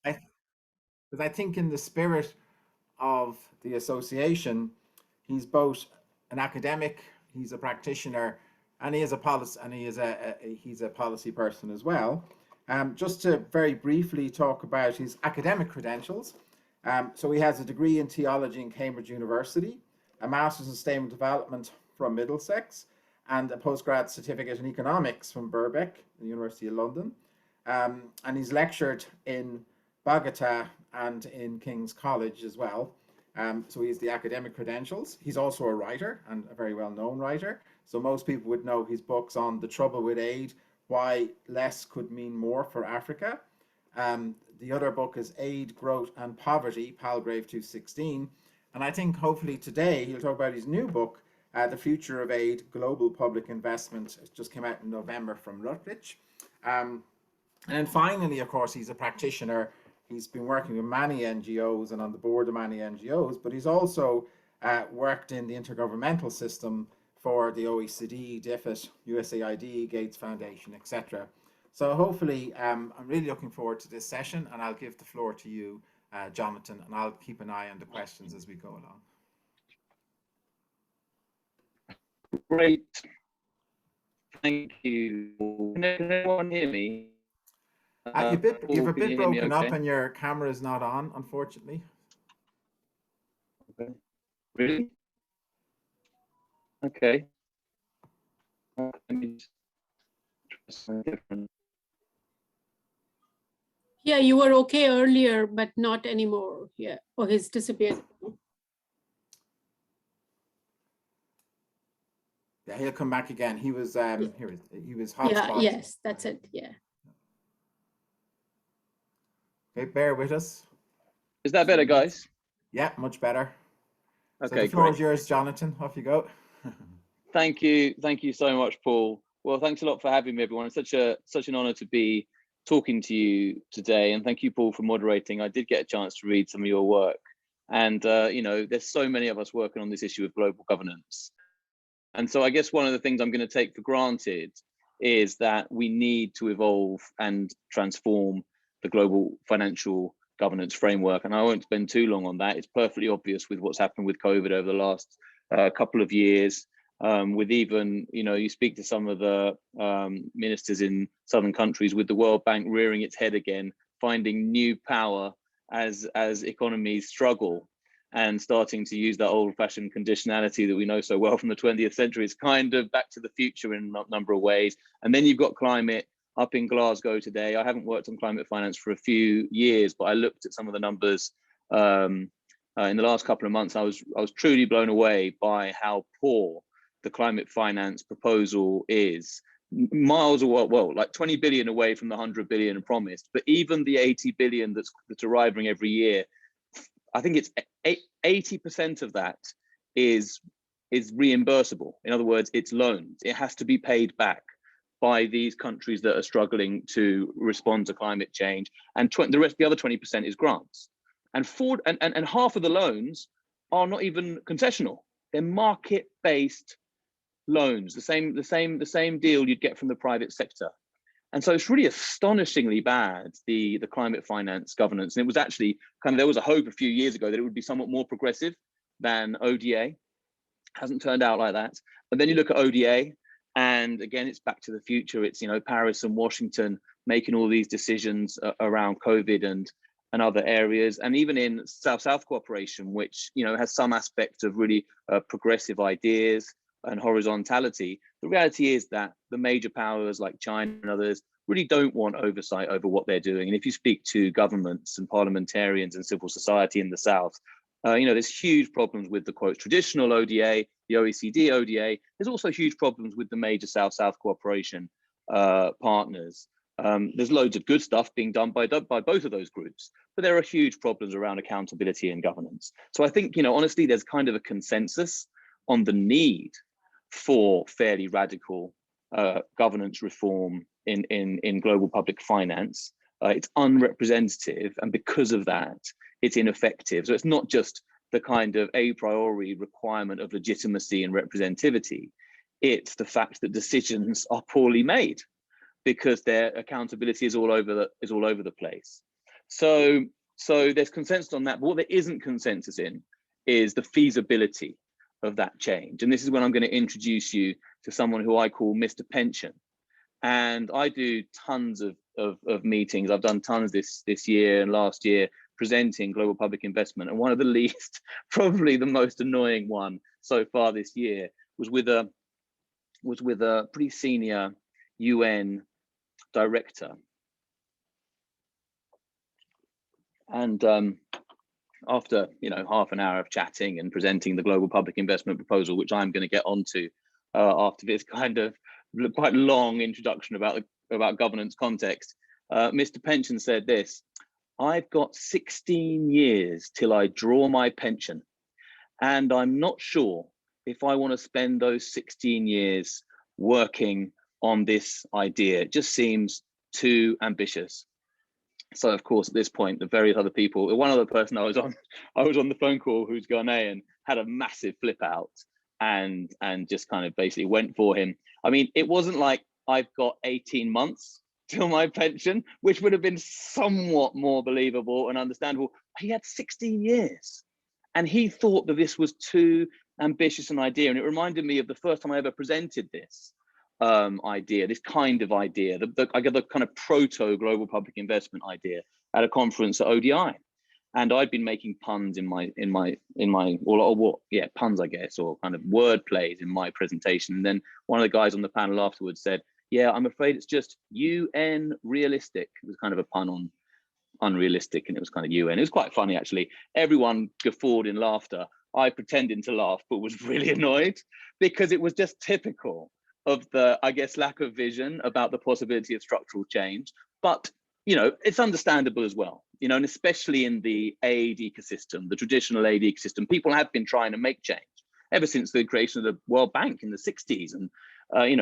because I think in the spirit of the association, he's both an academic, he's a practitioner, and he is a policy, and he's a policy person as well. Just to very briefly talk about his academic credentials. So he has a degree in theology in Cambridge University, a master's in sustainable development from Middlesex, and a postgrad certificate in economics from Birkbeck, the University of London. And he's lectured in Bogota and in King's College as well. So he has the academic credentials. He's also a writer, and a very well-known writer. So most people would know his books on the trouble with aid, why less could mean more for Africa. The other book is Aid, Growth and Poverty, Palgrave 216. And I think hopefully today he'll talk about his new book, The Future of Aid, Global Public Investment. It just came out in November from Rutledge. And then finally, of course, he's a practitioner. He's been working with many NGOs and on the board of many NGOs, but he's also worked in the intergovernmental system for the OECD, DFID, USAID, Gates Foundation, etc. So hopefully, I'm really looking forward to this session, and I'll give the floor to you, Jonathon, and I'll keep an eye on the questions as we go along. Great. Thank you. Can everyone hear me? You've a bit broken up and your camera is not on, unfortunately. Okay. Really? Okay. Let me just try something different. Yeah, you were okay earlier, but not anymore. Yeah. Oh, he's disappeared. Yeah, he'll come back again. He was he was hotspot. Yeah, yes, that's it. Yeah. Okay, bear with us. Is that better, guys? Yeah, much better. Okay, so the floor great. is yours, Jonathon. Off you go. Thank you so much, Paul. Well, thanks a lot for having me, everyone. It's such an honor to be talking to you today, and thank you, Paul, for moderating. I did get a chance to read some of your work, and you know, there's so many of us working on this issue of global governance, and so I guess one of the things I'm going to take for granted is that we need to evolve and transform the global financial governance framework, and I won't spend too long on that. It's perfectly obvious with what's happened with COVID over the last couple of years. With even, you know, you speak to some of the ministers in southern countries, with the World Bank rearing its head again, finding new power as economies struggle, and starting to use that old-fashioned conditionality that we know so well from the 20th century. It's kind of back to the future in a number of ways. And then you've got climate up in Glasgow today. I haven't worked on climate finance for a few years, but I looked at some of the numbers in the last couple of months. I was truly blown away by how poor the climate finance proposal is. Miles away, well, like 20 billion away from the 100 billion promised, but even the 80 billion that's arriving every year, I think it's 80% of that is reimbursable. In other words, it's loans. It has to be paid back by these countries that are struggling to respond to climate change, and the other 20% is grants. And half of the loans are not even concessional; they're market-based loans, the same deal you'd get from the private sector. And so it's really astonishingly bad, the climate finance governance. And it was actually there was a hope a few years ago that it would be somewhat more progressive than ODA. Hasn't turned out like that. But then you look at ODA, and again, it's back to the future. It's, you know, Paris and Washington making all these decisions around COVID and other areas, and even in South-South cooperation, which, you know, has some aspect of really progressive ideas and horizontality. The reality is that the major powers like China and others really don't want oversight over what they're doing. And if you speak to governments and parliamentarians and civil society in the South, you know, there's huge problems with the quote traditional ODA, the OECD ODA. There's also huge problems with the major South-South cooperation partners. There's loads of good stuff being done by both of those groups, but there are huge problems around accountability and governance. So I think, you know, honestly, there's kind of a consensus on the need for fairly radical governance reform in global public finance. It's unrepresentative, and because of that, it's ineffective. So it's not just the kind of a priori requirement of legitimacy and representativity. It's the fact that decisions are poorly made because their accountability is all over the place. So there's consensus on that, but what there isn't consensus in is the feasibility of that change. And this is when I'm going to introduce you to someone who I call Mr. Pension. And I do tons of meetings. I've done tons this year and last year presenting global public investment. And one of the least, probably the most annoying one so far this year was with a pretty senior UN director. And after half an hour of chatting and presenting the global public investment proposal, which I'm going to get onto after this kind of quite long introduction about governance context, Mr. Pension said this: "I've got 16 years till I draw my pension, and I'm not sure if I want to spend those 16 years working on this idea. It just seems too ambitious." So of course, at this point, the various other people, one other person I was on the phone call who's Ghanaian, had a massive flip out and just kind of basically went for him. I mean, it wasn't like I've got 18 months till my pension, which would have been somewhat more believable and understandable. He had 16 years and he thought that this was too ambitious an idea. And it reminded me of the first time I ever presented this idea, this kind of idea, I got the kind of proto global public investment idea at a conference at ODI, and I'd been making puns puns, I guess, or kind of word plays in my presentation. And then one of the guys on the panel afterwards said, "Yeah, I'm afraid it's just UN realistic." It was kind of a pun on unrealistic, and it was kind of UN. It was quite funny actually. Everyone guffawed in laughter. I pretended to laugh, but was really annoyed because it was just typical of the, I guess, lack of vision about the possibility of structural change. But, it's understandable as well, and especially in the aid ecosystem, the traditional aid ecosystem, people have been trying to make change ever since the creation of the World Bank in the 60s. And,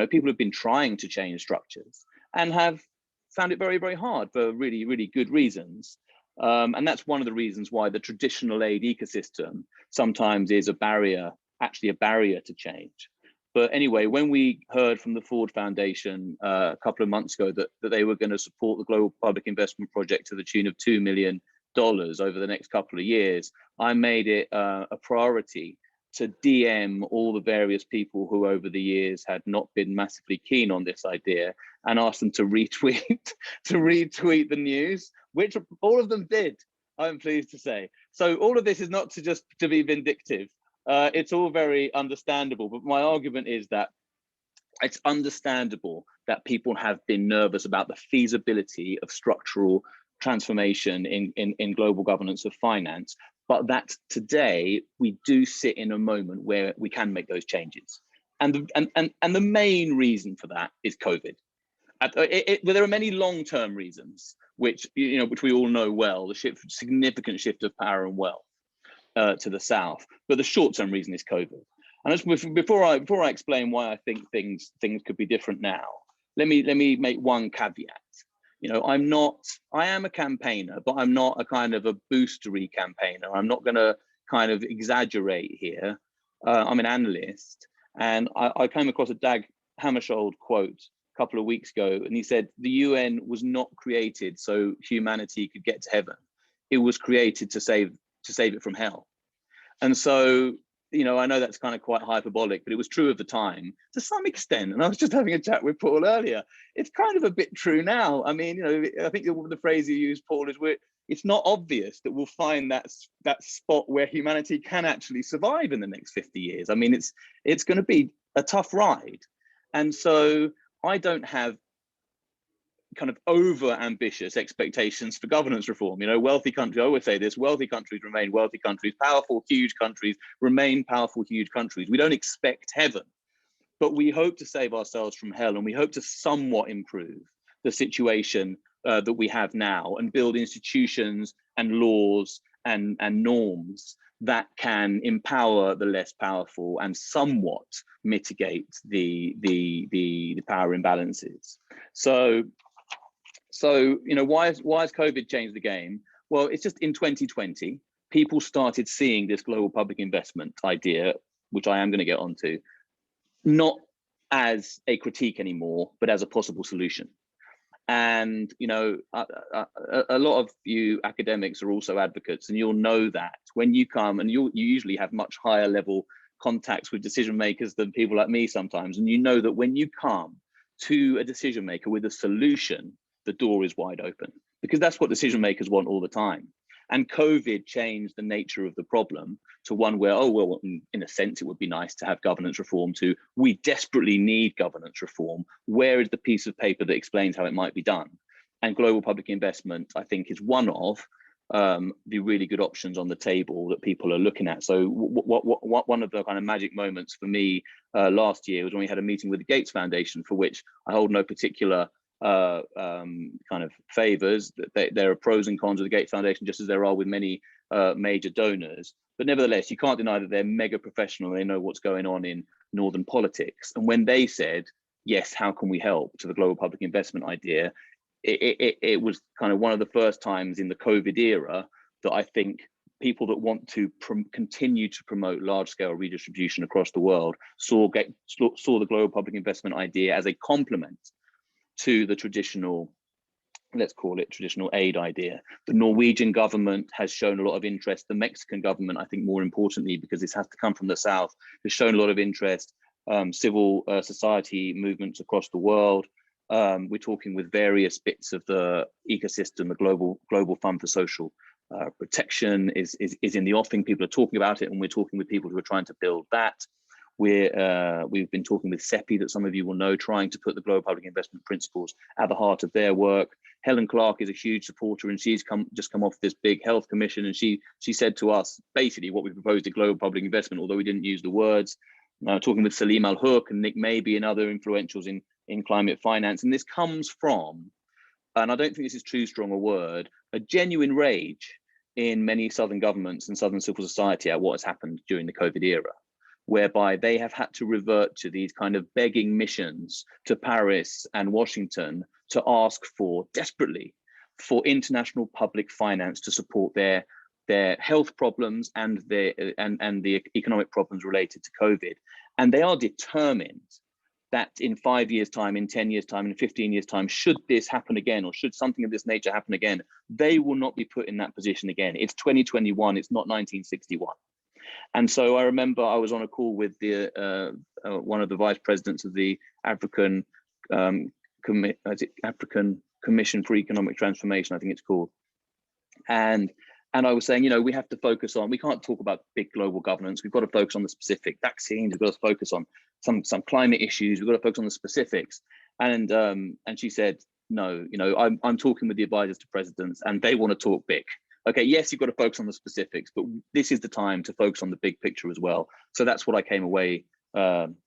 people have been trying to change structures and have found it very, very hard for really, really good reasons. And that's one of the reasons why the traditional aid ecosystem sometimes is actually a barrier to change. But anyway, when we heard from the Ford Foundation a couple of months ago that they were going to support the Global Public Investment Project to the tune of $2 million over the next couple of years, I made it a priority to DM all the various people who over the years had not been massively keen on this idea and asked them to retweet the news, which all of them did, I'm pleased to say. So all of this is not to be vindictive. It's all very understandable, but my argument is that it's understandable that people have been nervous about the feasibility of structural transformation in global governance of finance, but that today we do sit in a moment where we can make those changes. And the main reason for that is COVID. There are many long-term reasons, which we all know well, the significant shift of power and wealth to the south, but the short-term reason is COVID. And before I explain why I think things could be different now, let me make one caveat. I am a campaigner, but I'm not a kind of a boostery campaigner. I'm not going to kind of exaggerate here. I'm an analyst, and I came across a Dag Hammarskjöld quote a couple of weeks ago, and he said the UN was not created so humanity could get to heaven. It was created to save it from hell. And so, I know that's kind of quite hyperbolic, but it was true of the time to some extent. And I was just having a chat with Paul earlier. It's kind of a bit true now. I mean, I think the phrase you used, Paul, is it's not obvious that we'll find that spot where humanity can actually survive in the next 50 years. I mean, it's going to be a tough ride. And so I don't have kind of over ambitious expectations for governance reform. Wealthy countries, I always say this, wealthy countries remain wealthy countries, powerful, huge countries remain powerful, huge countries. We don't expect heaven, but we hope to save ourselves from hell, and we hope to somewhat improve the situation that we have now and build institutions and laws and norms that can empower the less powerful and somewhat mitigate the power imbalances. So why has COVID changed the game? Well, it's just in 2020, people started seeing this global public investment idea, which I am going to get onto, not as a critique anymore, but as a possible solution. And, you know, a lot of you academics are also advocates, and you'll know that when you come, and you usually have much higher level contacts with decision makers than people like me sometimes. And you know that when you come to a decision maker with a solution, the door is wide open, because that's what decision makers want all the time. And COVID changed the nature of the problem to one where, oh, well, in a sense, it would be nice to have governance reform to, we desperately need governance reform. Where is the piece of paper that explains how it might be done? And global public investment, I think, is one of the really good options on the table that people are looking at. So one of the kind of magic moments for me last year was when we had a meeting with the Gates Foundation, for which I hold no particular kind of favors. There are pros and cons of the Gates Foundation, just as there are with many major donors. But nevertheless, you can't deny that they're mega professional. They know what's going on in Northern politics. And when they said, yes, how can we help, to the global public investment idea, it was kind of one of the first times in the COVID era that I think people that want to continue to promote large-scale redistribution across the world saw the global public investment idea as a complement to the traditional, let's call it traditional aid idea. The Norwegian government has shown a lot of interest. The Mexican government, I think more importantly, because this has to come from the South, has shown a lot of interest. Civil society movements across the world. We're talking with various bits of the ecosystem. The Global Fund for Social Protection is in the offing. People are talking about it, and we're talking with people who are trying to build that. We've been talking with SEPI, that some of you will know, trying to put the global public investment principles at the heart of their work. Helen Clark is a huge supporter, and she's just come off this big health commission, and she said to us basically what we proposed at global public investment, although we didn't use the words. Talking with Salim Al Hook and Nick Maybe and other influentials in climate finance, and this comes from, and I don't think this is too strong a word, a genuine rage in many Southern governments and Southern civil society at what has happened during the COVID era, whereby they have had to revert to these kind of begging missions to Paris and Washington to ask for, desperately, for international public finance to support their health problems and the economic problems related to COVID. And they are determined that in 5 years' time, in 10 years' time, in 15 years' time, should this happen again, or should something of this nature happen again, they will not be put in that position again. It's 2021, it's not 1961. And so I remember I was on a call with the one of the vice presidents of the African Commission for Economic Transformation, I think it's called. And I was saying, you know, we have to focus on, we can't talk about big global governance. We've got to focus on the specific vaccines. We've got to focus on some climate issues. We've got to focus on the specifics. And she said, no, you know, I'm talking with the advisors to presidents, and they want to talk big. Okay, yes, you've got to focus on the specifics, but this is the time to focus on the big picture as well. So that's what I came away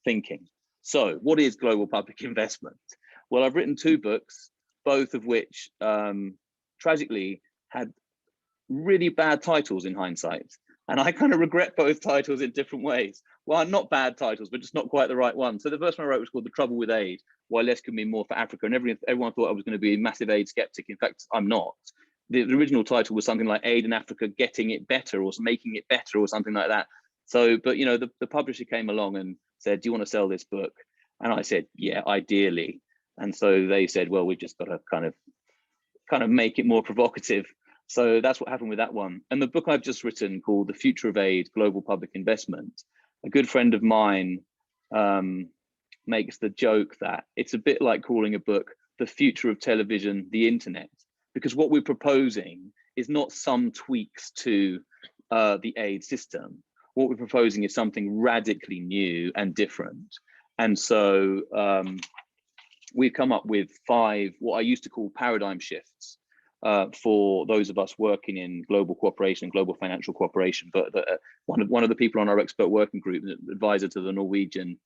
thinking. So what is global public investment? Well, I've written 2 books, both of which tragically had really bad titles in hindsight. And I kind of regret both titles in different ways. Well, not bad titles, but just not quite the right one. So the first one I wrote was called The Trouble with Aid, Why Less Can Be More for Africa. And everyone thought I was going to be a massive aid skeptic. In fact, I'm not. The original title was something like Aid in Africa, Getting It Better, or Making It Better, or something like that. So, but you know, the publisher came along and said, do you want to sell this book? And I said, yeah, ideally. And so they said, well, we've just got to kind of make it more provocative. So that's what happened with that one. And the book I've just written, called The Future of Aid, Global Public Investment, a good friend of mine makes the joke that it's a bit like calling a book The Future of Television, the Internet, because what we're proposing is not some tweaks to the aid system. What we're proposing is something radically new and different. And so we've come up with 5, what I used to call paradigm shifts, for those of us working in global cooperation, global financial cooperation. But one of the people on our expert working group, advisor to the Norwegian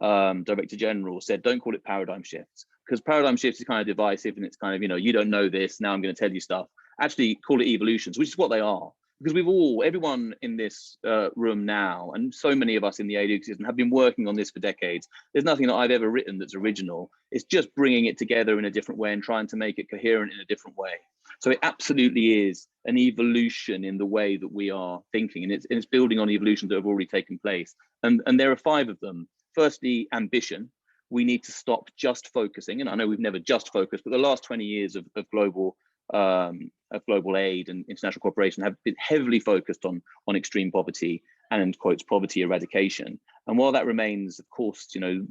Director General, said, don't call it paradigm shifts, because paradigm shifts is kind of divisive, and it's kind of, you know, you don't know this, now I'm going to tell you stuff. Actually, call it evolutions, which is what they are. Because everyone in this room now, and so many of us in the aid ecosystem, have been working on this for decades. There's nothing that I've ever written that's original. It's just bringing it together in a different way and trying to make it coherent in a different way. So it absolutely is an evolution in the way that we are thinking, and it's building on evolutions that have already taken place. And there are 5 of them. Firstly, ambition. we need to stop just focusing, and I know we've never just focused, but the last 20 years of global aid and international cooperation have been heavily focused on extreme poverty and, in quotes, poverty eradication. And while that remains, of course, you know,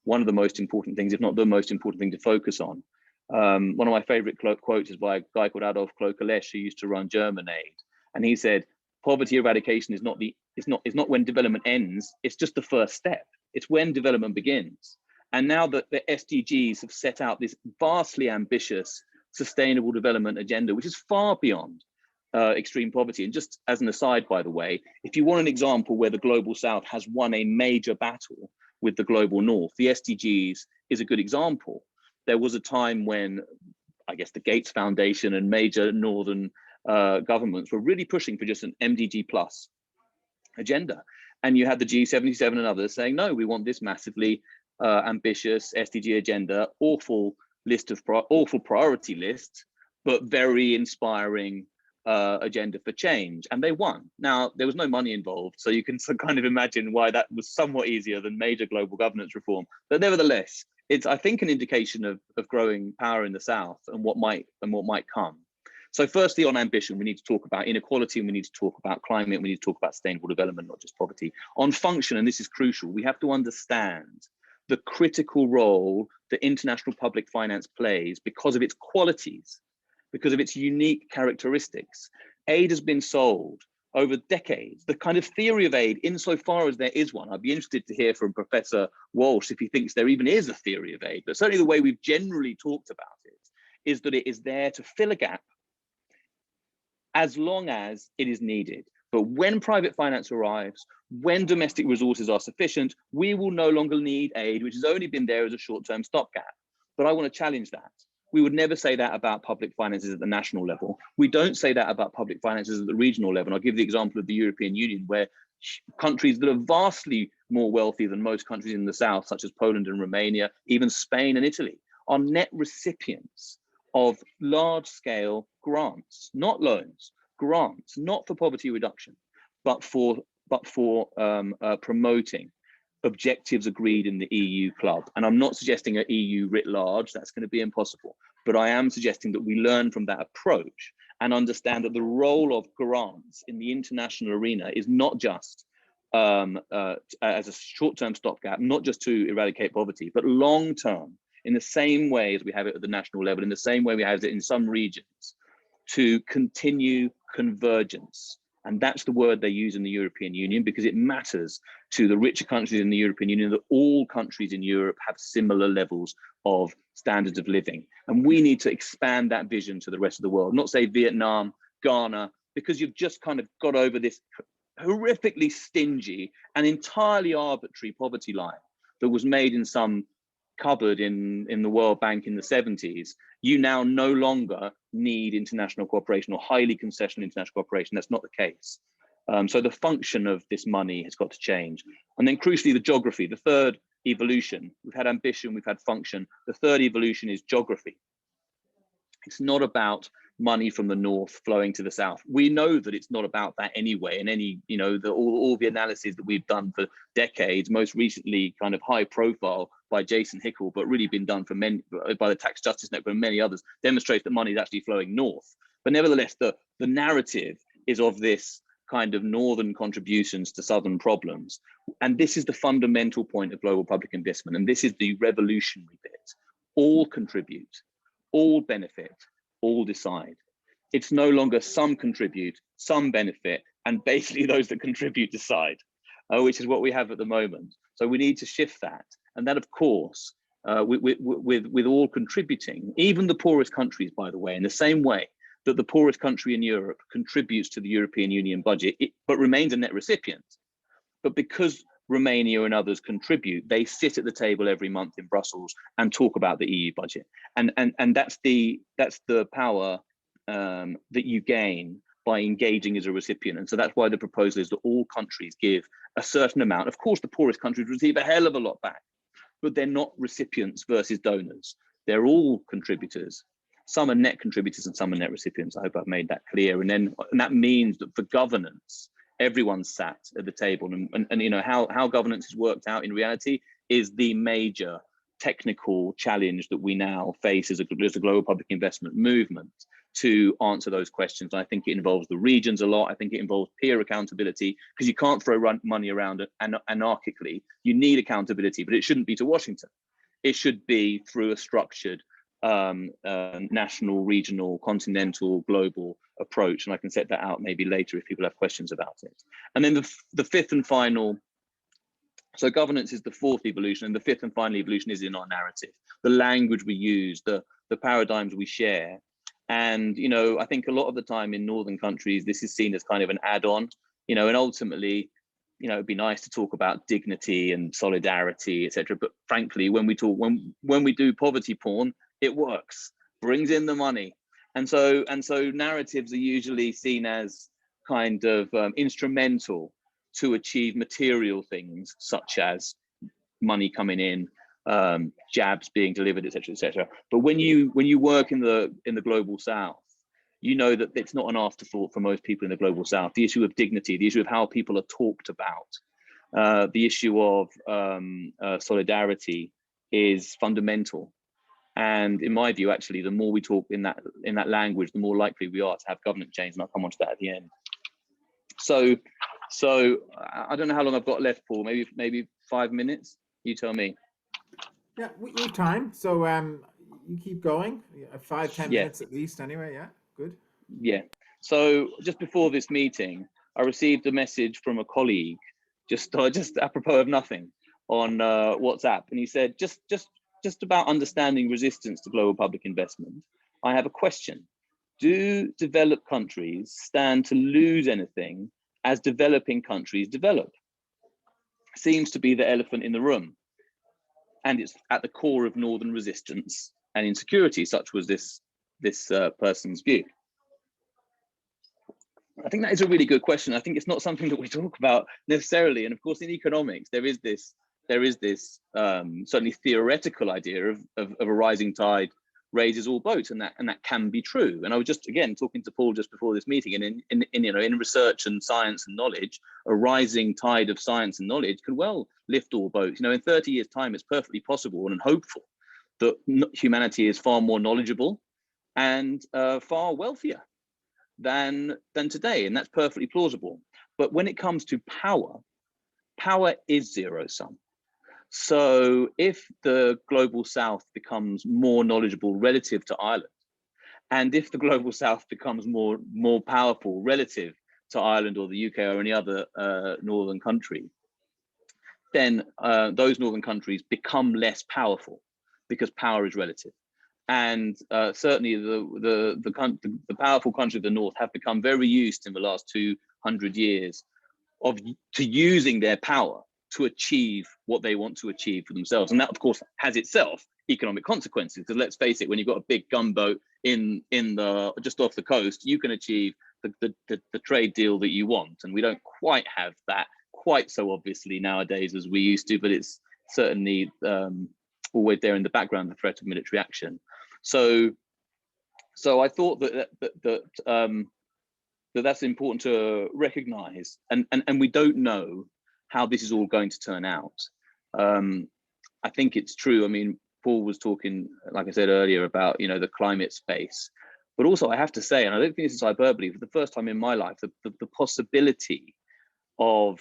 one of the most important things, if not the most important thing to focus on, one of my favorite quotes is by a guy called Adolf Klokolesch, who used to run German Aid, and he said, poverty eradication is not when development ends, it's just the first step. It's when development begins. And now that the SDGs have set out this vastly ambitious sustainable development agenda, which is far beyond extreme poverty. And just as an aside, by the way, if you want an example where the global south has won a major battle with the global north, the SDGs is a good example. There was a time when, I guess, the Gates Foundation and major northern governments were really pushing for just an MDG plus agenda. And you had the G77 and others saying, no, we want this massively ambitious SDG agenda, awful priority list, but very inspiring agenda for change. And they won. Now, there was no money involved, so you can kind of imagine why that was somewhat easier than major global governance reform. But nevertheless, it's, I think, an indication of growing power in the South and what might come. So firstly, on ambition, we need to talk about inequality, and we need to talk about climate, we need to talk about sustainable development, not just poverty. On function, and this is crucial, we have to understand the critical role that international public finance plays because of its qualities, because of its unique characteristics. Aid has been sold over decades. The kind of theory of aid, insofar as there is one, I'd be interested to hear from Professor Walsh if he thinks there even is a theory of aid, but certainly the way we've generally talked about it is that it is there to fill a gap as long as it is needed. But when private finance arrives, when domestic resources are sufficient, we will no longer need aid, which has only been there as a short-term stopgap. But I want to challenge that. We would never say that about public finances at the national level. We don't say that about public finances at the regional level. And I'll give the example of the European Union, where countries that are vastly more wealthy than most countries in the South, such as Poland and Romania, even Spain and Italy, are net recipients of large-scale grants, not loans, grants, not for poverty reduction, but for promoting objectives agreed in the EU club. And I'm not suggesting an EU writ large, that's going to be impossible, but I am suggesting that we learn from that approach and understand that the role of grants in the international arena is not just as a short-term stopgap, not just to eradicate poverty, but long-term, in the same way as we have it at the national level, in the same way we have it in some regions, to continue convergence. And that's the word they use in the European Union, because it matters to the richer countries in the European Union that all countries in Europe have similar levels of standards of living. And we need to expand that vision to the rest of the world, not say Vietnam, Ghana, because you've just kind of got over this horrifically stingy and entirely arbitrary poverty line that was made in some cupboard in the World Bank in the 70s. You now no longer need international cooperation or highly concessional international cooperation. That's not the case. So the function of this money has got to change. And then crucially, the geography, the third evolution. We've had ambition, we've had function. The third evolution is geography. It's not about money from the north flowing to the south. We know that it's not about that anyway. And any, you know, all the analysis that we've done for decades, most recently kind of high profile by Jason Hickel, but really been done for many, by the Tax Justice Network and many others, demonstrates that money is actually flowing north. But nevertheless, the narrative is of this kind of northern contributions to southern problems. And this is the fundamental point of global public investment. And this is the revolutionary bit. All contribute, all benefit, all decide. It's no longer some contribute, some benefit, and basically those that contribute decide, which is what we have at the moment. So we need to shift that. And that, of course, with all contributing, even the poorest countries, by the way, in the same way that the poorest country in Europe contributes to the European Union budget, but remains a net recipient. But because Romania and others contribute, they sit at the table every month in Brussels and talk about the EU budget. And that's the power that you gain by engaging as a recipient. And so that's why the proposal is that all countries give a certain amount. Of course, the poorest countries receive a hell of a lot back, but they're not recipients versus donors. They're all contributors. Some are net contributors and some are net recipients. I hope I've made that clear. And that means that for governance, everyone's sat at the table, and you know how governance is worked out in reality is the major technical challenge that we now face as a global public investment movement to answer those questions. I think it involves the regions a lot. I think it involves peer accountability, because you can't throw money around anarchically. You need accountability, but it shouldn't be to Washington. It should be through a structured national, regional, continental, global approach. And I can set that out maybe later if people have questions about it. And then the fifth and final, so governance is the fourth evolution, and the fifth and final evolution is in our narrative, the language we use, the paradigms we share. And, you know, I think a lot of the time in northern countries, this is seen as kind of an add-on, you know, and ultimately, you know, it'd be nice to talk about dignity and solidarity, etc. But frankly, when we talk, when we do poverty porn, it works, brings in the money. And so narratives are usually seen as kind of instrumental to achieve material things, such as money coming in, jabs being delivered, etc., etc. But when you work in the global south, you know that it's not an afterthought for most people in the global south. The issue of dignity, the issue of how people are talked about, the issue of solidarity is fundamental. And in my view, actually, the more we talk in that language, the more likely we are to have government change. And I'll come on to that at the end. So I don't know how long I've got left, Paul. Maybe 5 minutes. You tell me. Yeah, we have time, so you keep going. 5-10 minutes at least, anyway. Yeah, good. Yeah. So just before this meeting, I received a message from a colleague, just apropos of nothing, on WhatsApp, and he said, just about understanding resistance to global public investment, I have a question. Do developed countries stand to lose anything as developing countries develop? Seems to be the elephant in the room. And it's at the core of northern resistance and insecurity, such was this person's view. I think that is a really good question. I think it's not something that we talk about necessarily. And of course, in economics, there is this certainly theoretical idea of a rising tide raises all boats, and that can be true. And I was just again talking to Paul just before this meeting, and in research and science and knowledge, a rising tide of science and knowledge could well lift all boats. You know, in 30 years' time, it's perfectly possible and hopeful that humanity is far more knowledgeable and far wealthier than today, and that's perfectly plausible. But when it comes to power is zero sum. So if the global south becomes more knowledgeable relative to Ireland, and if the global south becomes more powerful relative to Ireland or the UK or any other northern country, then those northern countries become less powerful, because power is relative. And certainly the powerful countries of the north have become very used in the last 200 years to using their power to achieve what they want to achieve for themselves. And that, of course, has itself economic consequences, because let's face it, when you've got a big gunboat in the just off the coast, you can achieve the trade deal that you want. And we don't quite have that quite so obviously nowadays as we used to, but it's certainly always there in the background, the threat of military action. So I thought that's important to recognize, and we don't know how this is all going to turn out. I think it's true. I mean, Paul was talking, like I said earlier, about the climate space, but also I have to say, and I don't think this is hyperbole, for the first time in my life, the possibility of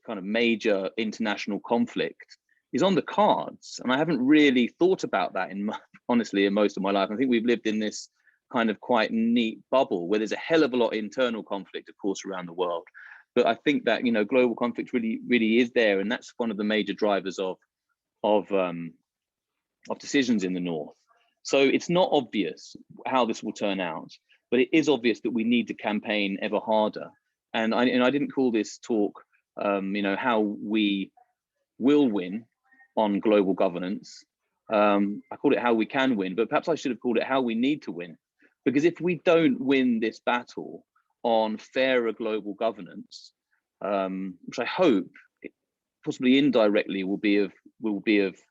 kind of major international conflict is on the cards, and I haven't really thought about that honestly in most of my life. I think we've lived in this kind of quite neat bubble where there's a hell of a lot of internal conflict, of course, around the world. But I think that global conflict really is there, and that's one of the major drivers of decisions in the north. So it's not obvious how this will turn out, but it is obvious that we need to campaign ever harder. And I didn't call this talk, how we will win on global governance. I called it how we can win, but perhaps I should have called it how we need to win, because if we don't win this battle on fairer global governance, which I hope possibly indirectly will be of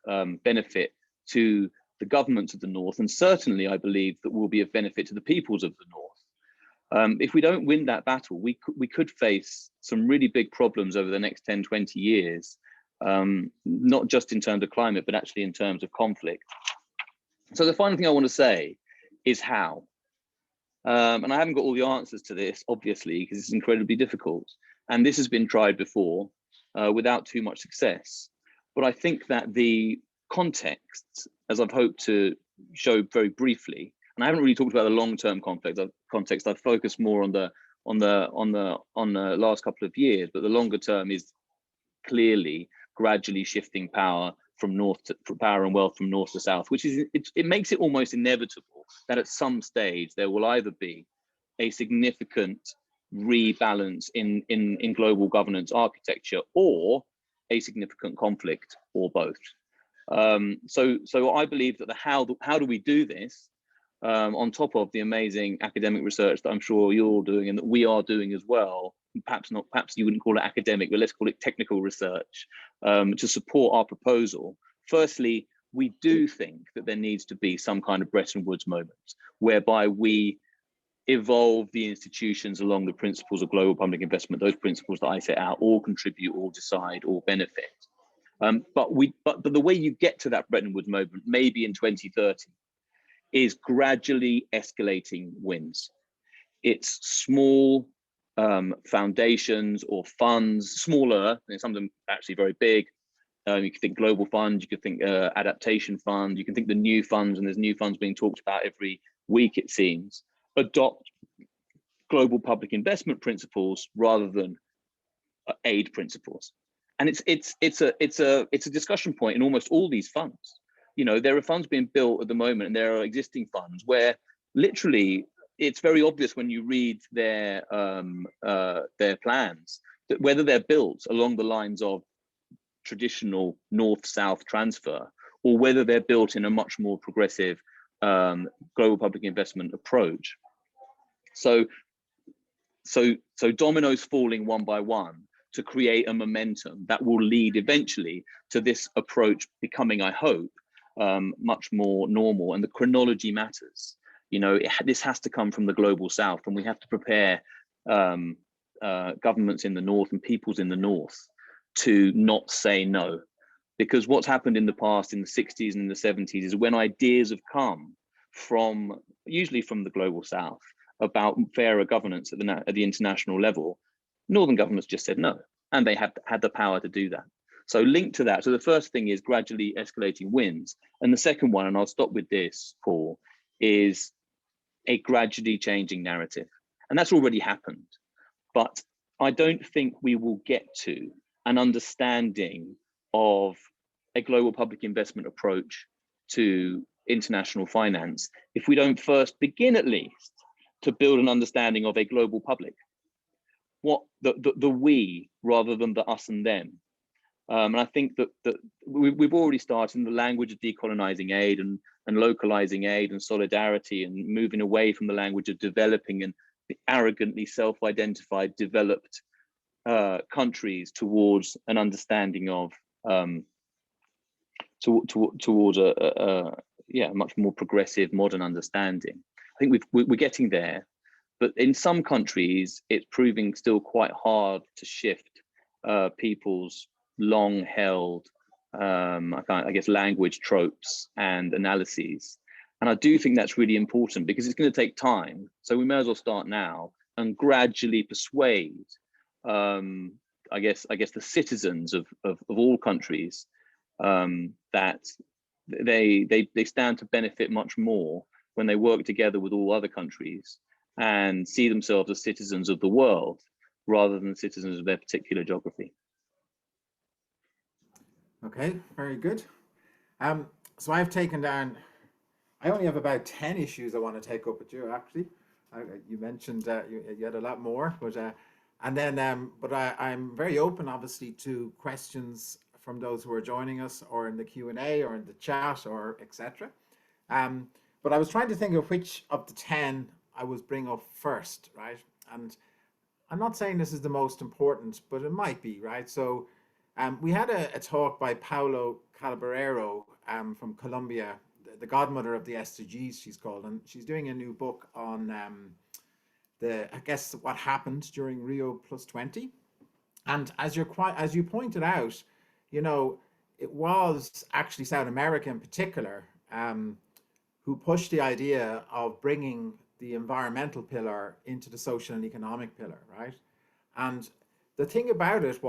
benefit to the governments of the north, and certainly I believe that will be of benefit to the peoples of the north. If we don't win that battle, we could face some really big problems over the next 10, 20 years not just in terms of climate, but actually in terms of conflict. So the final thing I want to say is how. And I haven't got all the answers to this, obviously, because it's incredibly difficult. And this has been tried before without too much success. But I think that the context, as I've hoped to show very briefly, and I haven't really talked about the long-term context. I've focused more on the last couple of years, but the longer term is clearly gradually shifting power from power and wealth from north to south, which is it makes it almost inevitable that at some stage there will either be a significant rebalance in global governance architecture or a significant conflict, or both. So I believe that how do we do this, on top of the amazing academic research that I'm sure you're all doing and that we are doing as well, perhaps you wouldn't call it academic, but let's call it technical research, to support our proposal. Firstly, we do think that there needs to be some kind of Bretton Woods moment whereby we evolve the institutions along the principles of global public investment, those principles that I set out, all contribute, all decide, all benefit. But the way you get to that Bretton Woods moment, maybe in 2030, is gradually escalating wins. It's small foundations or funds, smaller, and some of them actually very big. You can think global fund, you could think adaptation fund, you can think the new funds, and there's new funds being talked about every week, it seems, adopt global public investment principles rather than aid principles. And it's a discussion point in almost all these funds. You know, there are funds being built at the moment, and there are existing funds where literally it's very obvious when you read their plans that whether they're built along the lines of traditional north-south transfer or whether they're built in a much more progressive global public investment approach. So dominoes falling one by one to create a momentum that will lead eventually to this approach becoming, I hope, much more normal. And the chronology matters. You know, this has to come from the global south, and we have to prepare governments in the north and peoples in the north to not say no. Because what's happened in the past, in the 60s and in the 70s, is when ideas have come from, usually from the global south, about fairer governance at the international level, northern governments just said no, and they had the power to do that. So linked to that, so the first thing is gradually escalating wins. And the second one, and I'll stop with this, Paul, is a gradually changing narrative. And that's already happened. But I don't think we will get to an understanding of a global public investment approach to international finance if we don't first begin at least to build an understanding of a global public. What the we rather than the us and them. And I think that we've already started in the language of decolonizing aid and localizing aid and solidarity and moving away from the language of developing and the arrogantly self-identified developed countries towards an understanding of towards a much more progressive modern understanding. I think we're getting there, but in some countries it's proving still quite hard to shift people's long-held I guess language tropes and analyses. And I do think that's really important because it's going to take time. So we may as well start now and gradually persuade I guess the citizens of all countries that they stand to benefit much more when they work together with all other countries and see themselves as citizens of the world rather than citizens of their particular geography. Okay, very good. So I've taken down, I only have about 10 issues I want to take up with you, actually. You mentioned you had a lot more, but I'm very open, obviously, to questions from those who are joining us, or in the Q&A, or in the chat, or etc. But I was trying to think of which of the 10 I was bring up first, right? And I'm not saying this is the most important, but it might be, right? So we had a talk by Paulo Calabreiro from Colombia, the godmother of the SDGs, she's called, and she's doing a new book on I guess what happened during Rio +20. And as you pointed out, you know, it was actually South America in particular who pushed the idea of bringing the environmental pillar into the social and economic pillar, right? And the thing about it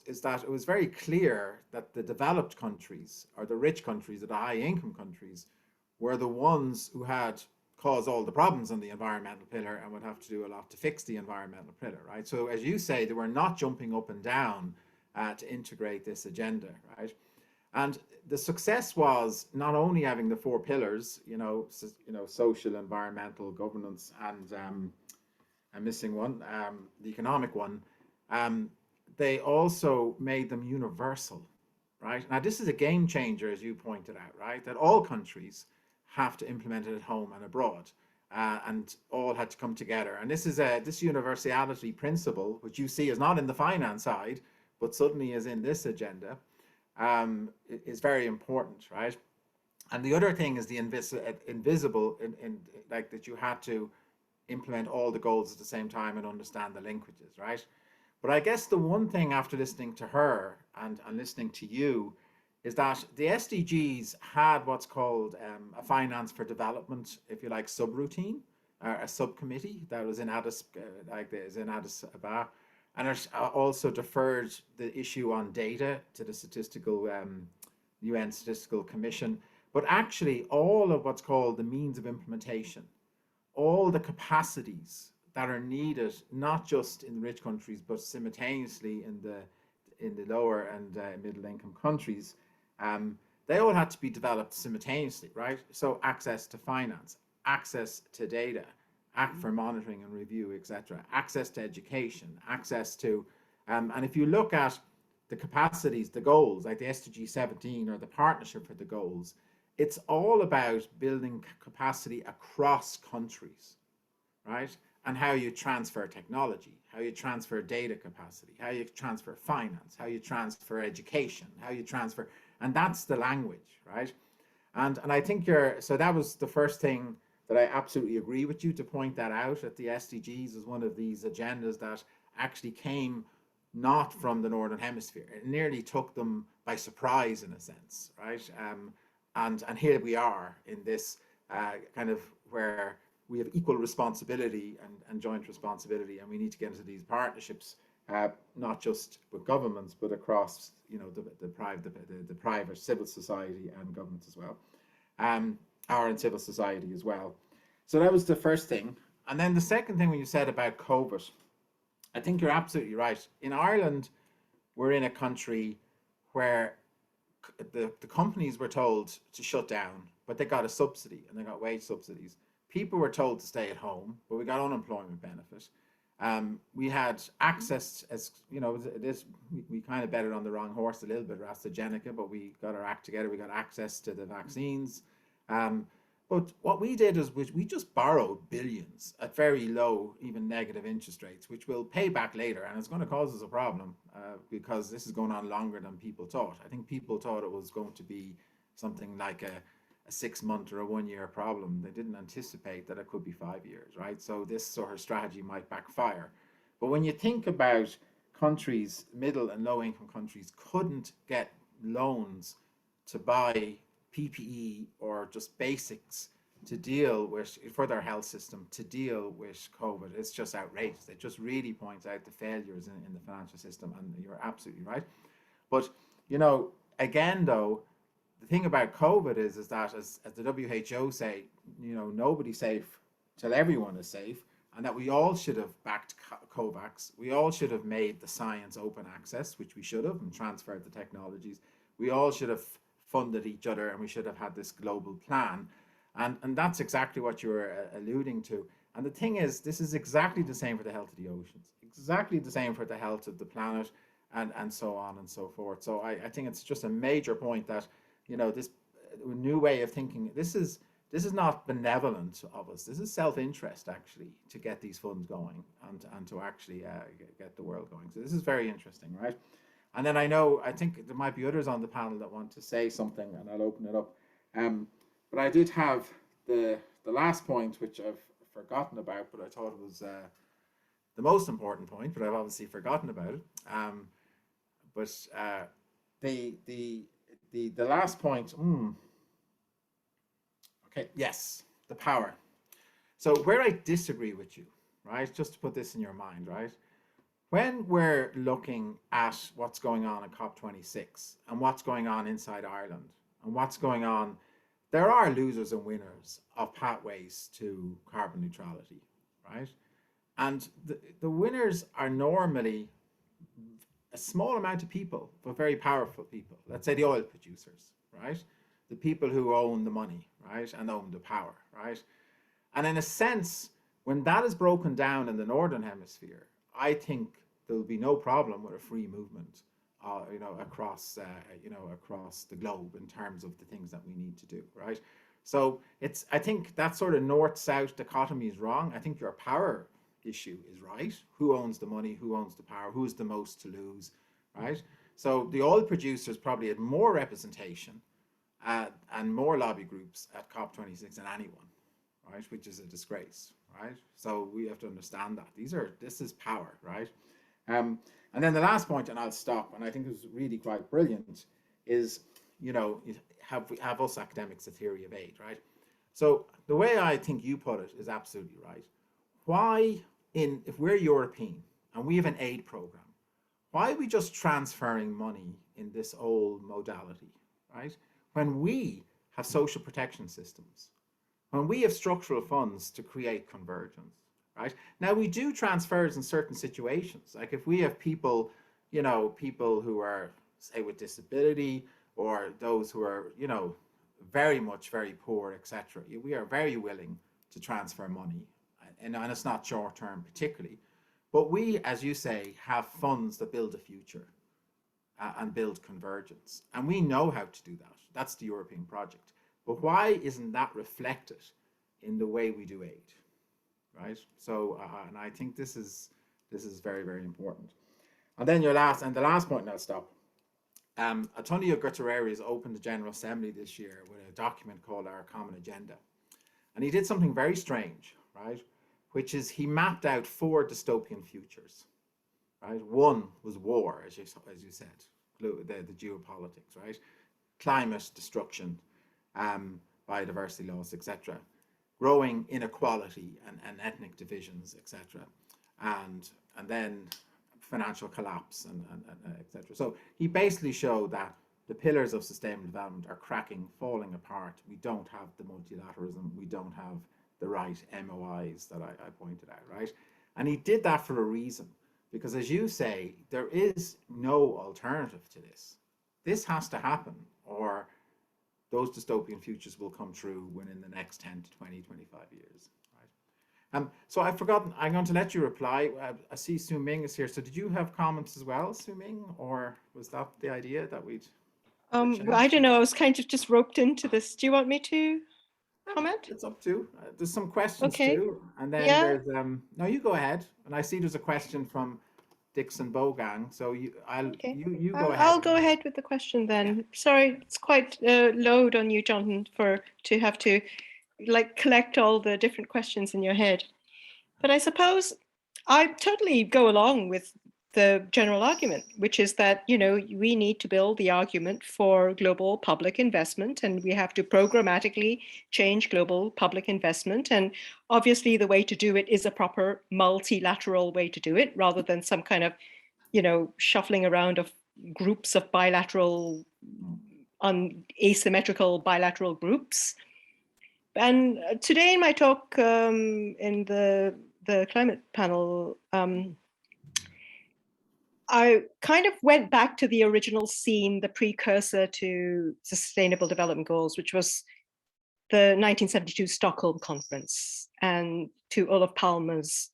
is that it was very clear that the developed countries, or the rich countries, or the high income countries, were the ones who had caused all the problems on the environmental pillar and would have to do a lot to fix the environmental pillar, right? So as you say, they were not jumping up and down to integrate this agenda, right? And the success was not only having the four pillars, social, environmental, governance, and I'm missing one, the economic one. Um, they also made them universal, right? Now, this is a game changer, as you pointed out, right? That all countries have to implement it at home and abroad, and all had to come together. And this universality principle, which you see is not in the finance side, but suddenly is in this agenda, is very important, right? And the other thing is the invisible, like that you had to implement all the goals at the same time and understand the linkages, right? But I guess the one thing after listening to her and listening to you is that the SDGs had what's called a finance for development, if you like, subroutine, a subcommittee that was in Addis, Ababa, and it also deferred the issue on data to the UN Statistical Commission. But actually, all of what's called the means of implementation, all the capacities that are needed, not just in the rich countries, but simultaneously in the lower and middle income countries, they all had to be developed simultaneously, right? So access to finance, access to data, act for monitoring and review, etc., access to education, access to, and if you look at the capacities, the goals, like the SDG 17 or the Partnership for the Goals, it's all about building capacity across countries, right? And how you transfer technology, how you transfer data capacity, how you transfer finance, how you transfer education, how you transfer, and that's the language, right? And I think so that was the first thing that I absolutely agree with you to point that out, that the SDGs is one of these agendas that actually came not from the Northern Hemisphere. It nearly took them by surprise in a sense, right? And here we are in this kind of where we have equal responsibility and joint responsibility, and we need to get into these partnerships, not just with governments, but across, the private civil society and governments as well, or in civil society as well. So that was the first thing. And then the second thing when you said about COVID, I think you're absolutely right. In Ireland, we're in a country where the companies were told to shut down, but they got a subsidy and they got wage subsidies. People were told to stay at home, but we got unemployment benefit. We had access, as you know, we kind of betted on the wrong horse a little bit, AstraZeneca, but we got our act together. We got access to the vaccines. But what we did is we just borrowed billions at very low, even negative interest rates, which will pay back later. And it's going to cause us a problem because this is going on longer than people thought. I think people thought it was going to be something like a 6-month or a 1-year problem. They didn't anticipate that it could be 5 years, right? So this sort of strategy might backfire. But when you think about countries, middle and low income countries couldn't get loans to buy PPE or just basics to deal with, for their health system, to deal with COVID. It's just outrageous. It just really points out the failures in the financial system, and you're absolutely right. But, again, though, the thing about COVID is that, as the WHO say, nobody's safe till everyone is safe, and that we all should have backed COVAX. We all should have made the science open access, which we should have, and transferred the technologies. We all should have funded each other, and we should have had this global plan. And that's exactly what you were alluding to. And the thing is, this is exactly the same for the health of the oceans, exactly the same for the health of the planet, and so on and so forth. So I think it's just a major point that, this new way of thinking, this is not benevolent of us. This is self-interest, actually, to get these funds going and to actually get the world going. So this is very interesting, right? And then I think there might be others on the panel that want to say something, and I'll open it up. But I did have the last point, which I've forgotten about, but I thought it was the most important point, but I've obviously forgotten about it. the last point. Okay, yes, the power. So where I disagree with you, right? Just to put this in your mind, right? When we're looking at what's going on in COP26 and what's going on inside Ireland and what's going on, there are losers and winners of pathways to carbon neutrality, right? And the winners are normally a small amount of people, but very powerful people. Let's say the oil producers, right? The people who own the money, right? And own the power, right? And in a sense, when that is broken down in the Northern Hemisphere, I think there will be no problem with a free movement, across the globe in terms of the things that we need to do, right? So I think that sort of north-south dichotomy is wrong. I think your power issue is right. Who owns the money? Who owns the power? Who's the most to lose, right? So the oil producers probably had more representation and more lobby groups at COP26 than anyone, right? Which is a disgrace, right? So we have to understand that this is power, right? And then the last point, and I'll stop, and I think it was really quite brilliant, is, have us academics a theory of aid, right? So the way I think you put it is absolutely right. Why, if we're European and we have an aid program, why are we just transferring money in this old modality, right? When we have social protection systems, when we have structural funds to create convergence, right? Now we do transfers in certain situations, like if we have people, people who are, say, with disability, or those who are, very poor, etc. We are very willing to transfer money, and it's not short term particularly, but we, as you say, have funds that build a future and build convergence, and we know how to do that. That's the European project. But why isn't that reflected in the way we do aid, right? So, and I think this is very, very important. And then the last point, and I'll stop. Antonio Guterres opened the General Assembly this year with a document called Our Common Agenda. And he did something very strange, right? Which is he mapped out 4 dystopian futures, right? One was war, as you said, the geopolitics, right? Climate destruction, biodiversity loss, etc. Growing inequality and ethnic divisions, etc. And then financial collapse and etc. So he basically showed that the pillars of sustainable development are cracking, falling apart. We don't have the multilateralism. We don't have the right MOIs that I pointed out, right? And he did that for a reason, because as you say, there is no alternative to this. This has to happen, or those dystopian futures will come true within the next 10 to 20, 25 years. Right? So I've forgotten, I'm going to let you reply. I see Su Ming is here. So did you have comments as well, Su Ming, or was that the idea that we'd... I don't know, I was kind of just roped into this. Do you want me to comment? It's up to. There's some questions too. And then there's, no, you go ahead. And I see there's a question from Dixon Bogang. So you go ahead. I'll go ahead with the question then. Yeah. Sorry, it's quite load on you, Jonathan, to have to collect all the different questions in your head. But I suppose I totally go along with the general argument, which is that, we need to build the argument for global public investment, and we have to programmatically change global public investment. And obviously the way to do it is a proper multilateral way to do it, rather than some kind of, shuffling around of groups of bilateral, asymmetrical bilateral groups. And today in my talk in the climate panel, I kind of went back to the original scene, the precursor to Sustainable Development Goals, which was the 1972 Stockholm Conference, and to Olof Palme's